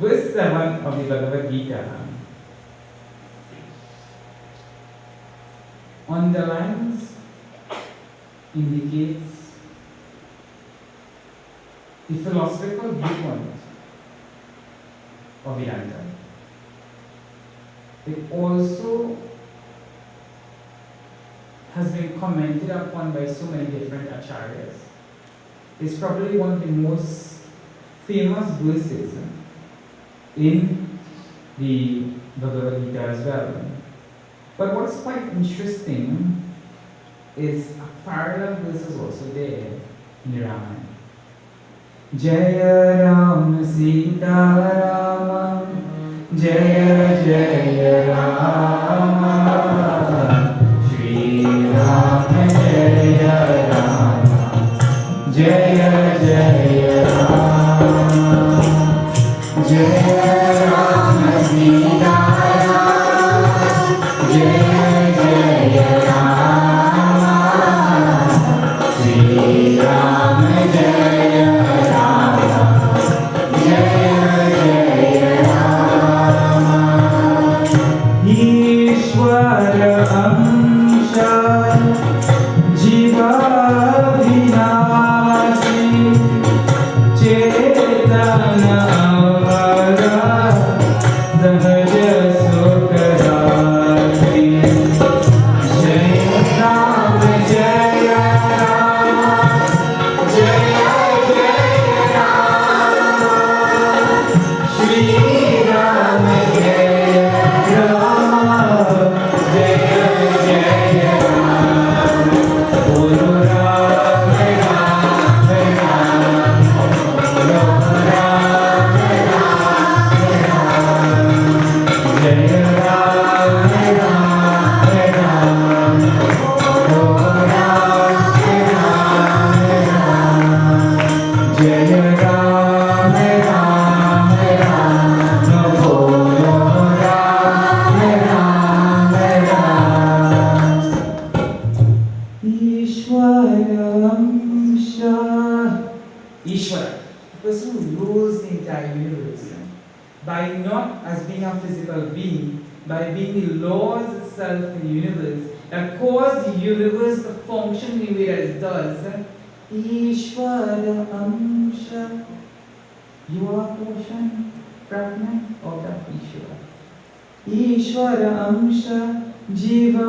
Speaker 1: Verse 7 of the Bhagavad Gita underlines, indicates the philosophical viewpoint of Vedanta. It also has been commented upon by so many different acharyas. It's probably one of the most famous verses in the Bhagavad Gita as well. But what's quite interesting is a parallel verse is also there in the Ramayana. Jaya Ram Sita Rama Jaya Jaya Rama Shri Rama Jaya Rama Jaya Jaya Rama Jaya Rama Sita Rama Jaya Jaya Rama Shri Rama Jaya Rama Jaya Jaya Rama Ishwara being by being the laws itself in the universe that cause the universe to function in the way that it does. Ishvara Amsha. You are a portion, fragment of that Ishvara. Ishvara Amsha Jiva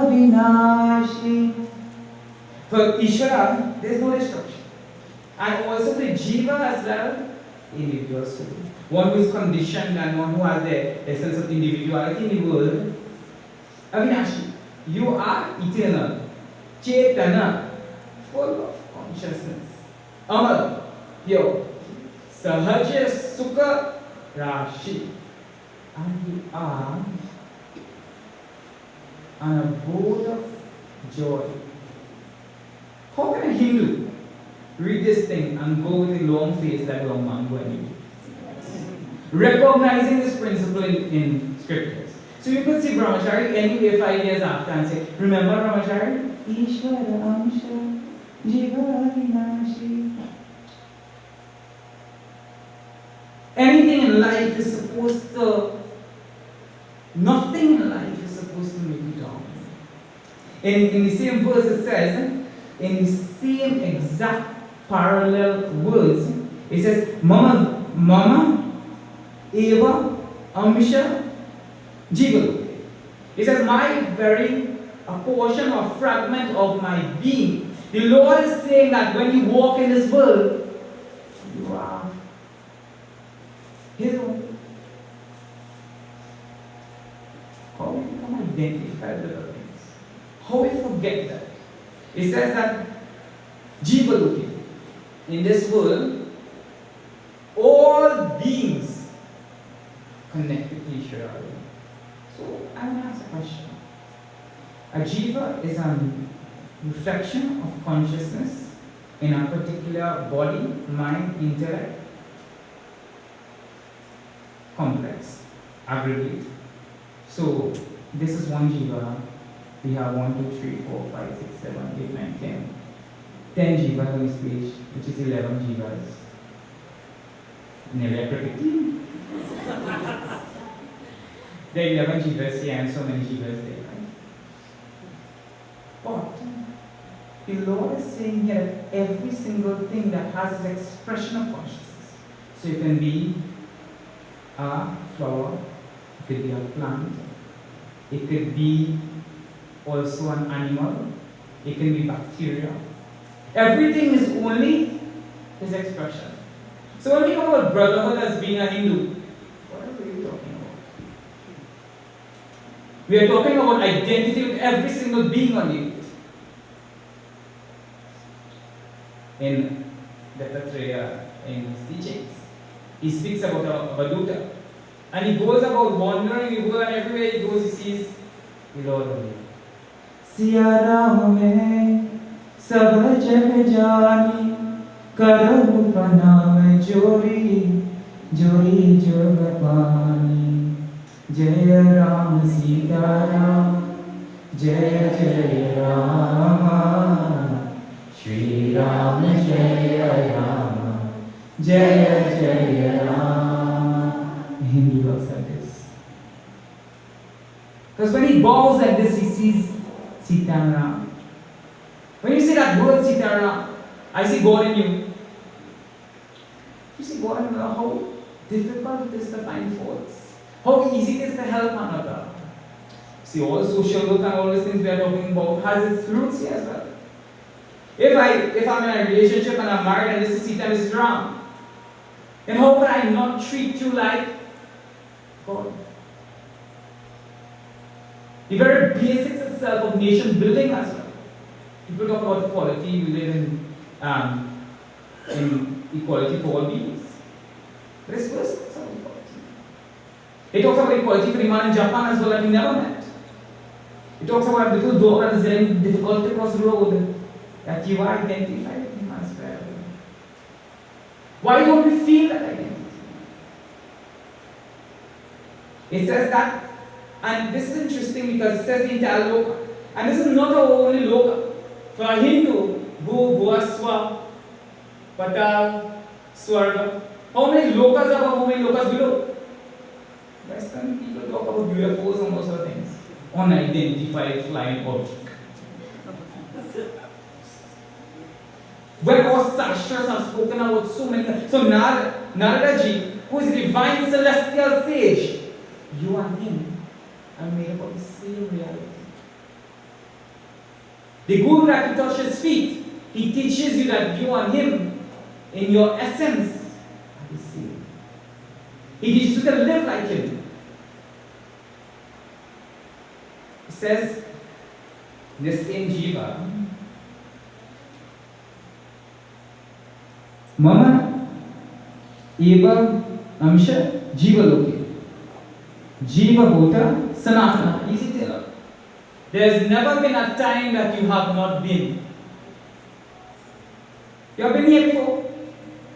Speaker 1: Vinashi. For Ishvara, there is no destruction. And also for Jiva as well, individual soul. One who is conditioned and one who has the essence of individuality in the world. Avinashi, you are eternal, Chetana, full of consciousness. Amar, pure, Sahaja Sukha Rashi. And you are an abode of joy. How can a Hindu read this thing and go with a long face like long man going? Recognizing this principle in scriptures. So you could see Brahmachari anyway 5 years after and say, remember Brahmachari? Ishvara Amsha Jiva Vinashi. Anything in life is supposed to, nothing in life is supposed to make you down. In the same verse it says, in the same exact parallel words, it says, Mama Eva Amsha Jiva. It says, my very a portion or fragment of my being. The Lord is saying that when you walk in this world, you are His own. How we become identified with other things? How we forget that? It says that Jiva in this world, all beings connected to each other. So I want to ask a question. A jiva is a reflection of consciousness in a particular body, mind, intellect, complex, aggregate. So this is one jiva. We have 1, 2, 3, 4, 5, 6, 7, 8, 9, 10. 10 jivas on this page, which is 11 jivas. Never predicted. There are 11 jivas here and so many jivas there, right? But the Lord is saying here that every single thing that has its expression of consciousness. So it can be a flower, it could be a plant, it could be also an animal, it can be bacteria. Everything is only His expression. So when we talk about brotherhood as being a Hindu, what are we talking about? We are talking about identity with every single being on the earth. In Dattatreya, in his teachings, he speaks about Avadhuta. And he goes about wandering, he goes and everywhere he goes, he sees the Lord of Him. Siya Ram mein sab jag jani, karo pranam jori, jori jog pani. Jaya Ram Sita Ram, Jaya Jaya Rama, Shri Ram Jaya Rama, Jaya Jaya Rama. Hindu looks like this. Because when he bows like this, he sees Sita and Ram. When you say that word Sita and Ram, I see God in you. You see God in you, how difficult it is to find faults. How easy it is to help another. See, all social work and all these things we are talking about has its roots here as well. If I'm in a relationship and I'm married and this is Sita and this is Ram, then how can I not treat you like God? The very basics itself of nation building as well. People talk about equality, we live in equality for all beings. But it's first about equality. It talks about equality for the man in Japan as well that we never met. It talks about a little dog that is very difficult to cross the road, that you are identified with him as well. Why don't we feel that identity? It says that, and this is interesting because it says the entire loka, and this is not only loka. For a Hindu, Bhu, Bhuva, Patal, Swarga. How many lokas are above, how many lokas below? Western people talk about UFOs and those other things. Unidentified flying object. When our sastras have spoken about so many, so Narada Ji, who is a divine celestial sage, you and him are made up of the same reality. The Guru that you touch his feet, he teaches you that you and him, in your essence, are the same. He teaches you to live like him. He says, this same Jiva, Mama Eva Amsha Jiva Loki. Jiva Bhota Sanatana. Easy to tell. There's never been a time that you have not been. You have been here before.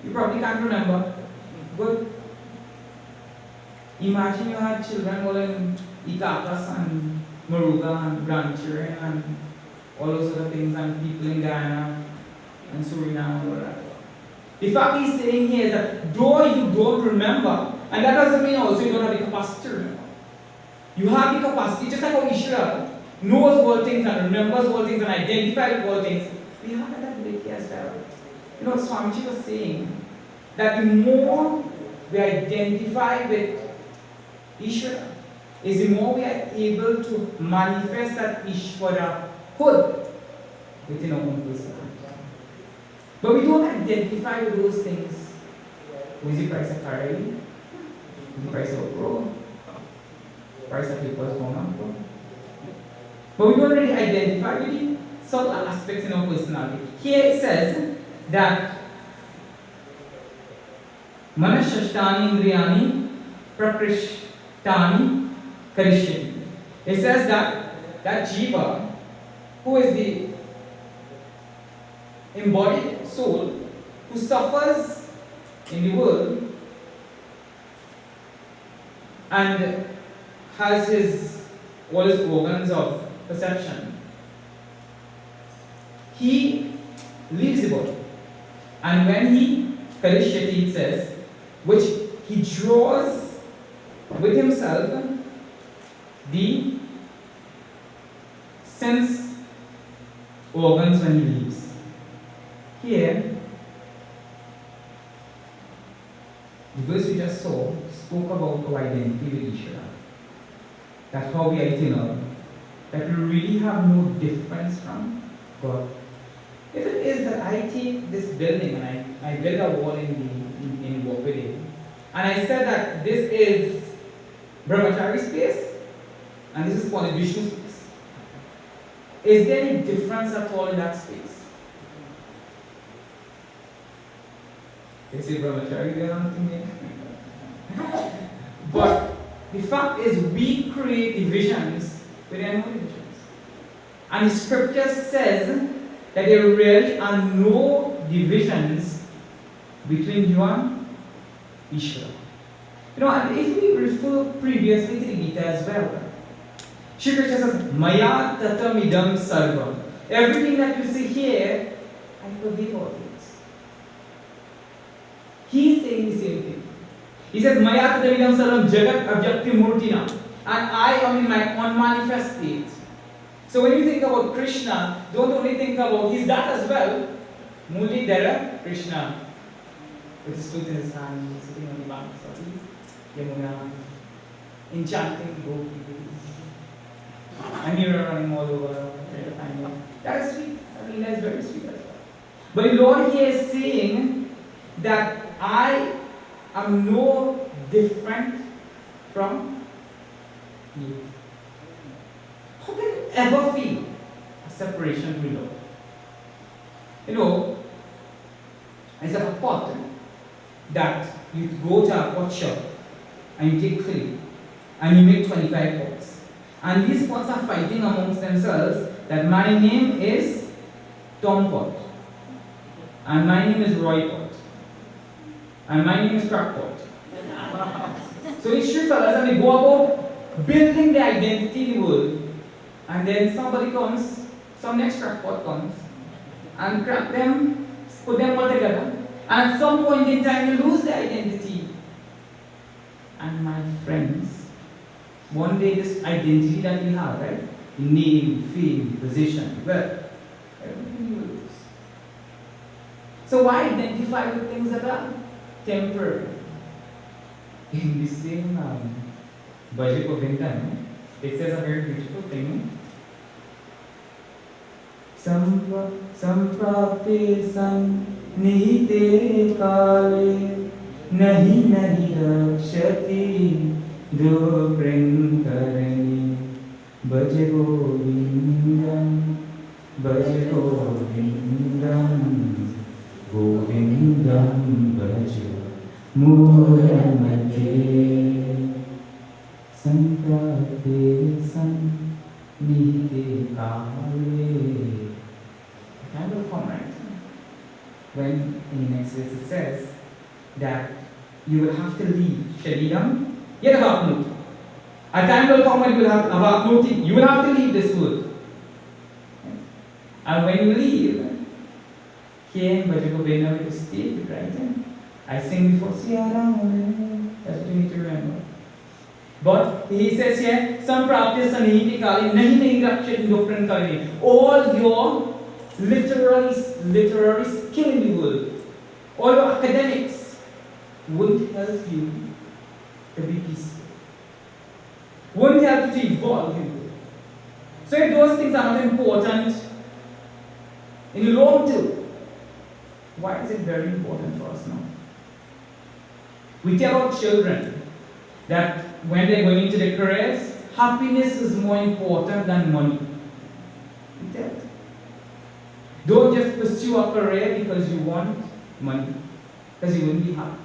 Speaker 1: You probably can't remember. Good. Imagine you had children all in Itapas and Moruga and grandchildren and all those other things, and people in Guyana and Suriname and all that. The fact he's saying here is that though you don't remember, and that doesn't mean also you don't have the capacity to remember. You have the capacity, just like how Ishra knows all things and remembers all things and identifies all things. We have that ability as well. You know, Swamiji was saying that the more we identify with Ishvara, is the more we are able to manifest that Ishvara hood within our own person. But we don't identify with those things. What is the price of Kareli? What is the price of Pro? Price of people's home? But we don't really identify with the subtle aspects in our personality. Here it says that Manashashtani Indriyani Prakrishtani Karishyati. It says that Jiva, who is the embodied soul, who suffers in the world and has all his organs of perception, he leaves the body. And when he, Karishyati it says, which he draws with himself the sense organs when he leaves. Here, the verse we just saw spoke about our identity with Ishvara. That how we are eternal, that we really have no difference from God. If it is that I take this building and I build a wall in Wapide, and I said that this is Brahmachari space and this is Pali Vishnu space, is there any difference at all in that space? They say Brahmachari there or nothing there. But the fact is we create divisions where there are no divisions. And the scripture says that there really are no divisions between you and Ishvara. You know, and if we refer previously to the Gita as well, Shri Krishna says, Maya tatamidam sarvam. Everything that you see here, I pervade all things. He's saying the same thing. He says, Maya tatamidam sarvam jagat abhyakti murtina. And I am in my unmanifest state. So when you think about Krishna, don't only think about, he's that as well. Mulidhara Krishna, with his flute in his hand, sitting on the banks of the Yamuna, enchanting the gopis. And you're running all over, trying to find him. That is sweet. I mean, that's very sweet as well. But the Lord here is saying that I am no different from you. How can you ever feel a separation from the Lord? You know, it's like a pot that you go to a pot shop and you take clay and you make 25 pots. And these pots are fighting amongst themselves that my name is Tom Pot, and my name is Roy Pot, and my name is Crack Pot. So these three fellas, and they go about building their identity in the world, and then somebody comes, some next crackpot comes, and crack them, put them all together, and at some point in time you lose their identity. And my friends, one day this identity that we have, right? Name, fame, position, wealth, everything you will lose. So why identify with things that are temporary? In the same Bhaja Govinda, it says a very beautiful thing. Samprapte sannihite kale nahi nahi rakshati duprin karani bhaj govindam govindam bhaj muramate samprapte sannihite kale. Time will come, right? When in the next verse it says that you will have to leave Shariram yet Avapnuti. A time will come when you will have Avapnuti. You will have to leave this world. And when you leave, here in Bhaja Govinda we will state it, right? I sing before Siyaram. That's what you need to remember. But he says here, Samprapte Sanihiti Kali Nahi Nahi Rakshati Dupran Kali. All your literary skill in the world, all your academics won't help you to be peaceful, won't help you to evolve in the world. So if those things are not important in the long term, why is it very important for us now? We tell our children that when they're going into their careers, happiness is more important than money. We tell them. Don't just pursue a career because you want money, because you won't be happy.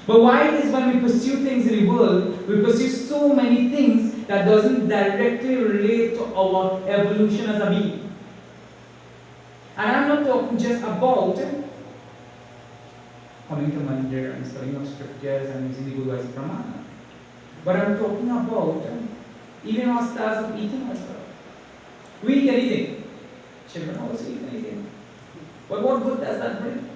Speaker 1: But why it is when we pursue things in the world, we pursue so many things that doesn't directly relate to our evolution as a being. And I'm not talking just about coming to mandir and studying of scriptures and using the Guru as a pramana. But I'm talking about even our styles of eating as well. We eat anything. Children also eat anything. But what good does that bring?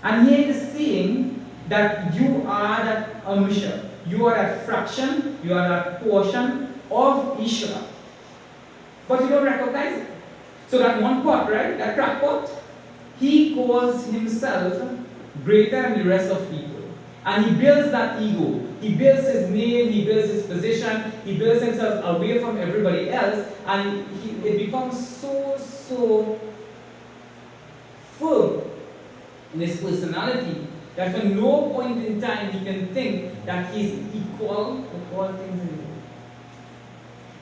Speaker 1: And here it is saying that you are that amsha, you are that fraction, you are that portion of Ishvara. But you don't recognize it. So that one pot, right, that crackpot, he calls himself greater than the rest of people. And he builds that ego. He builds his name, he builds his position, he builds himself away from everybody else, and it becomes so firm in his personality that for no point in time he can think that he's equal with all things in the world.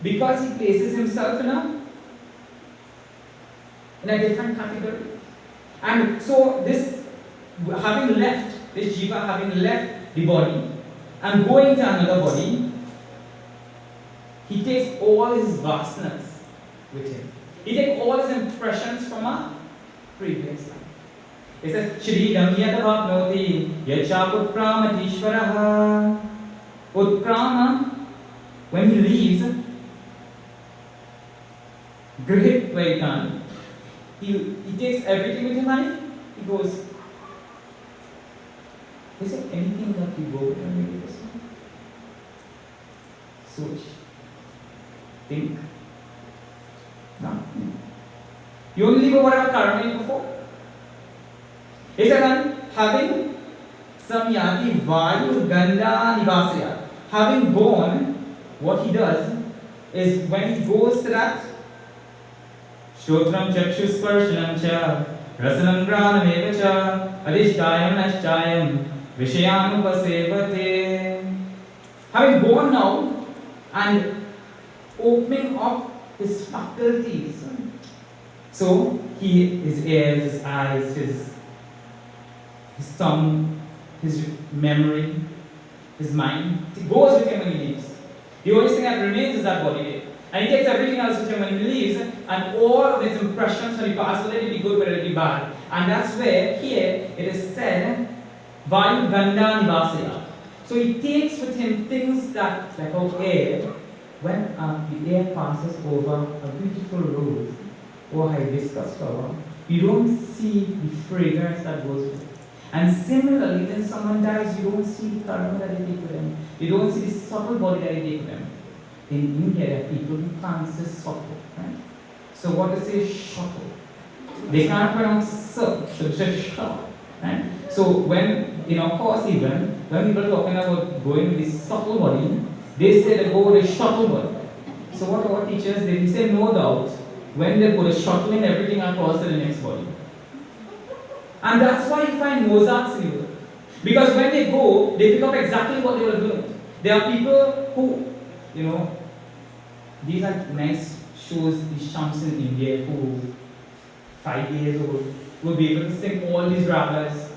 Speaker 1: Because he places himself in a different category. And so this jiva having left the body and going to another body, he takes all his vastness with him. He takes all his impressions from a previous life. It says, Shridam yatavapnoti yacha utpramatishvaraha. Utprama, when he leaves, great Vaitan, he takes everything with him and he goes, is there anything that you go with when you do this? Search. Think. No. You only go whatever karma you before. It's again having samyati vayu ganda nivasya. Having gone, what he does is when he goes to that Shrotram chakshusparshanam cha rasanam granam eva cha adhishtayam nashtayam vishayanupasevate. Having gone now and opening up his faculties. So his ears, his eyes, his tongue, his memory, his mind, it goes with him when he leaves. The only thing that remains is that body there. And he takes everything else with him when he leaves, and all of his impressions from the past, whether it be good, whether it be bad. And that's where here it is said, Vayu Ganda Nivasya. So he takes with him things that, like how air, when the air passes over a beautiful rose or hibiscus flower, you don't see the fragrance that goes with it. And similarly, when someone dies, you don't see the karma that they take with them. You don't see the subtle body that they take with them. In India, there are people who can't say subtle, right? So what to say shuttle? They can't pronounce so they say shuttle, right? So when, in our course even, when people are talking about going with the subtle body, they say they go with the shuttle body. So what our teachers did, we say no doubt, when they put a shuttle in everything across to the next body. And that's why you find Mozart's in the world. Because when they go, they pick up exactly what they were doing. There are people who, these are nice shows, these champs in India who, 5 years old, will be able to sing all these ragas,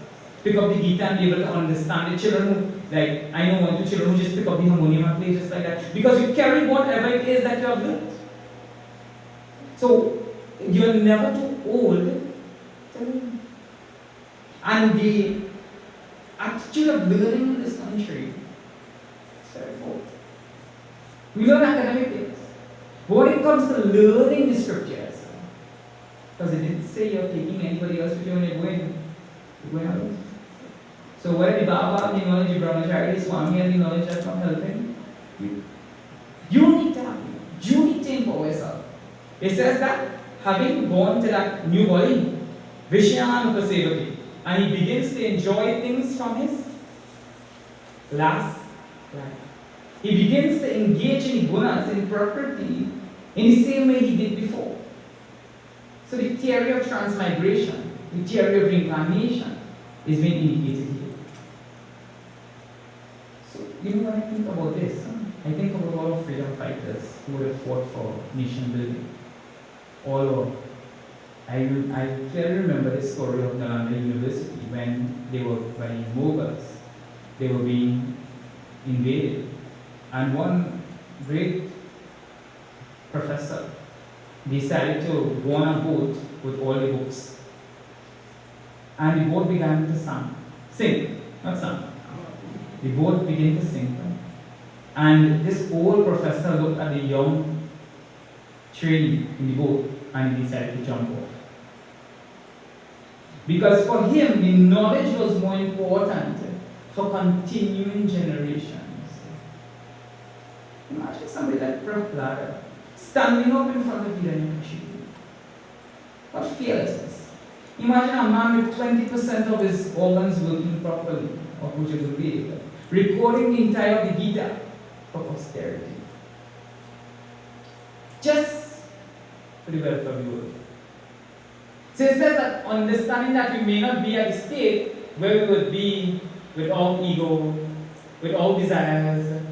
Speaker 1: pick up the guitar and be able to understand the children who, like, I know 1, 2 children who just pick up the harmonium and play just like that. Because you carry whatever it is that you have learned. So, you're never too old. And the attitude of learning in this country is very poor. We learn academic things. But when it comes to learning the scriptures, because it didn't say you're taking anybody else with you when you're going out. So where the Baba, the knowledge of Brahmacharya, Swami, and the knowledge that's not helping, you need to have it. You need to empower yourself. It says that having gone to that new body, Vishyanupasevati, and he begins to enjoy things from his last life. He begins to engage in gunas, in Prakriti, in the same way he did before. So the theory of transmigration, the theory of reincarnation is being indicated here. So, when I think about this, I think about all of freedom fighters who would have fought for nation building. All over. I clearly remember the story of Nalanda University when they were by Mughals. They were being invaded. And one great professor decided to go on a boat with all the books. And the boat began to sink, not sink. The boat began to sink. And this old professor looked at the young trainee in the boat and he decided to jump off. Because for him, the knowledge was more important for continuing generations. Imagine somebody like Prahlada standing up in front of Hiranyakashipu. What fearlessness. Imagine a man with 20% of his organs working properly, or Bhujagurveda, recording the entire of the Gita for posterity. Just for the welfare of the world. So it says that understanding that we may not be at the state where we would be without ego, without desires,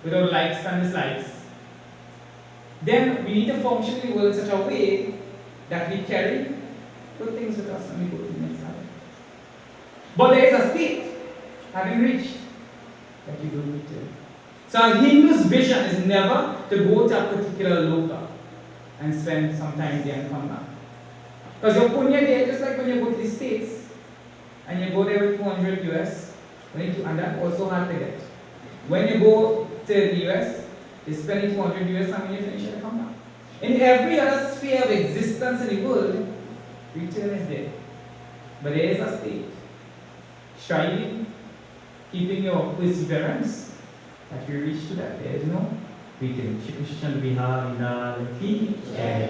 Speaker 1: without likes and dislikes, then we need to function in the world in such a way that we carry good things with us when we go to the next life. But there is a state, having reached, that you don't need to. So a Hindu's vision is never to go to a particular loka and spend some time there and come back. Because your punya there, just like when you go to the States and you go there with 200 US, and that also hard to get. When you go to the US, you spend 200 US and when you finish, you come back. In every other sphere of existence in the world, return is there. But there is a state. Striving, keeping your perseverance, that you reach to that. There is no return. Shri Krishna Bihari Lal Ki Jai.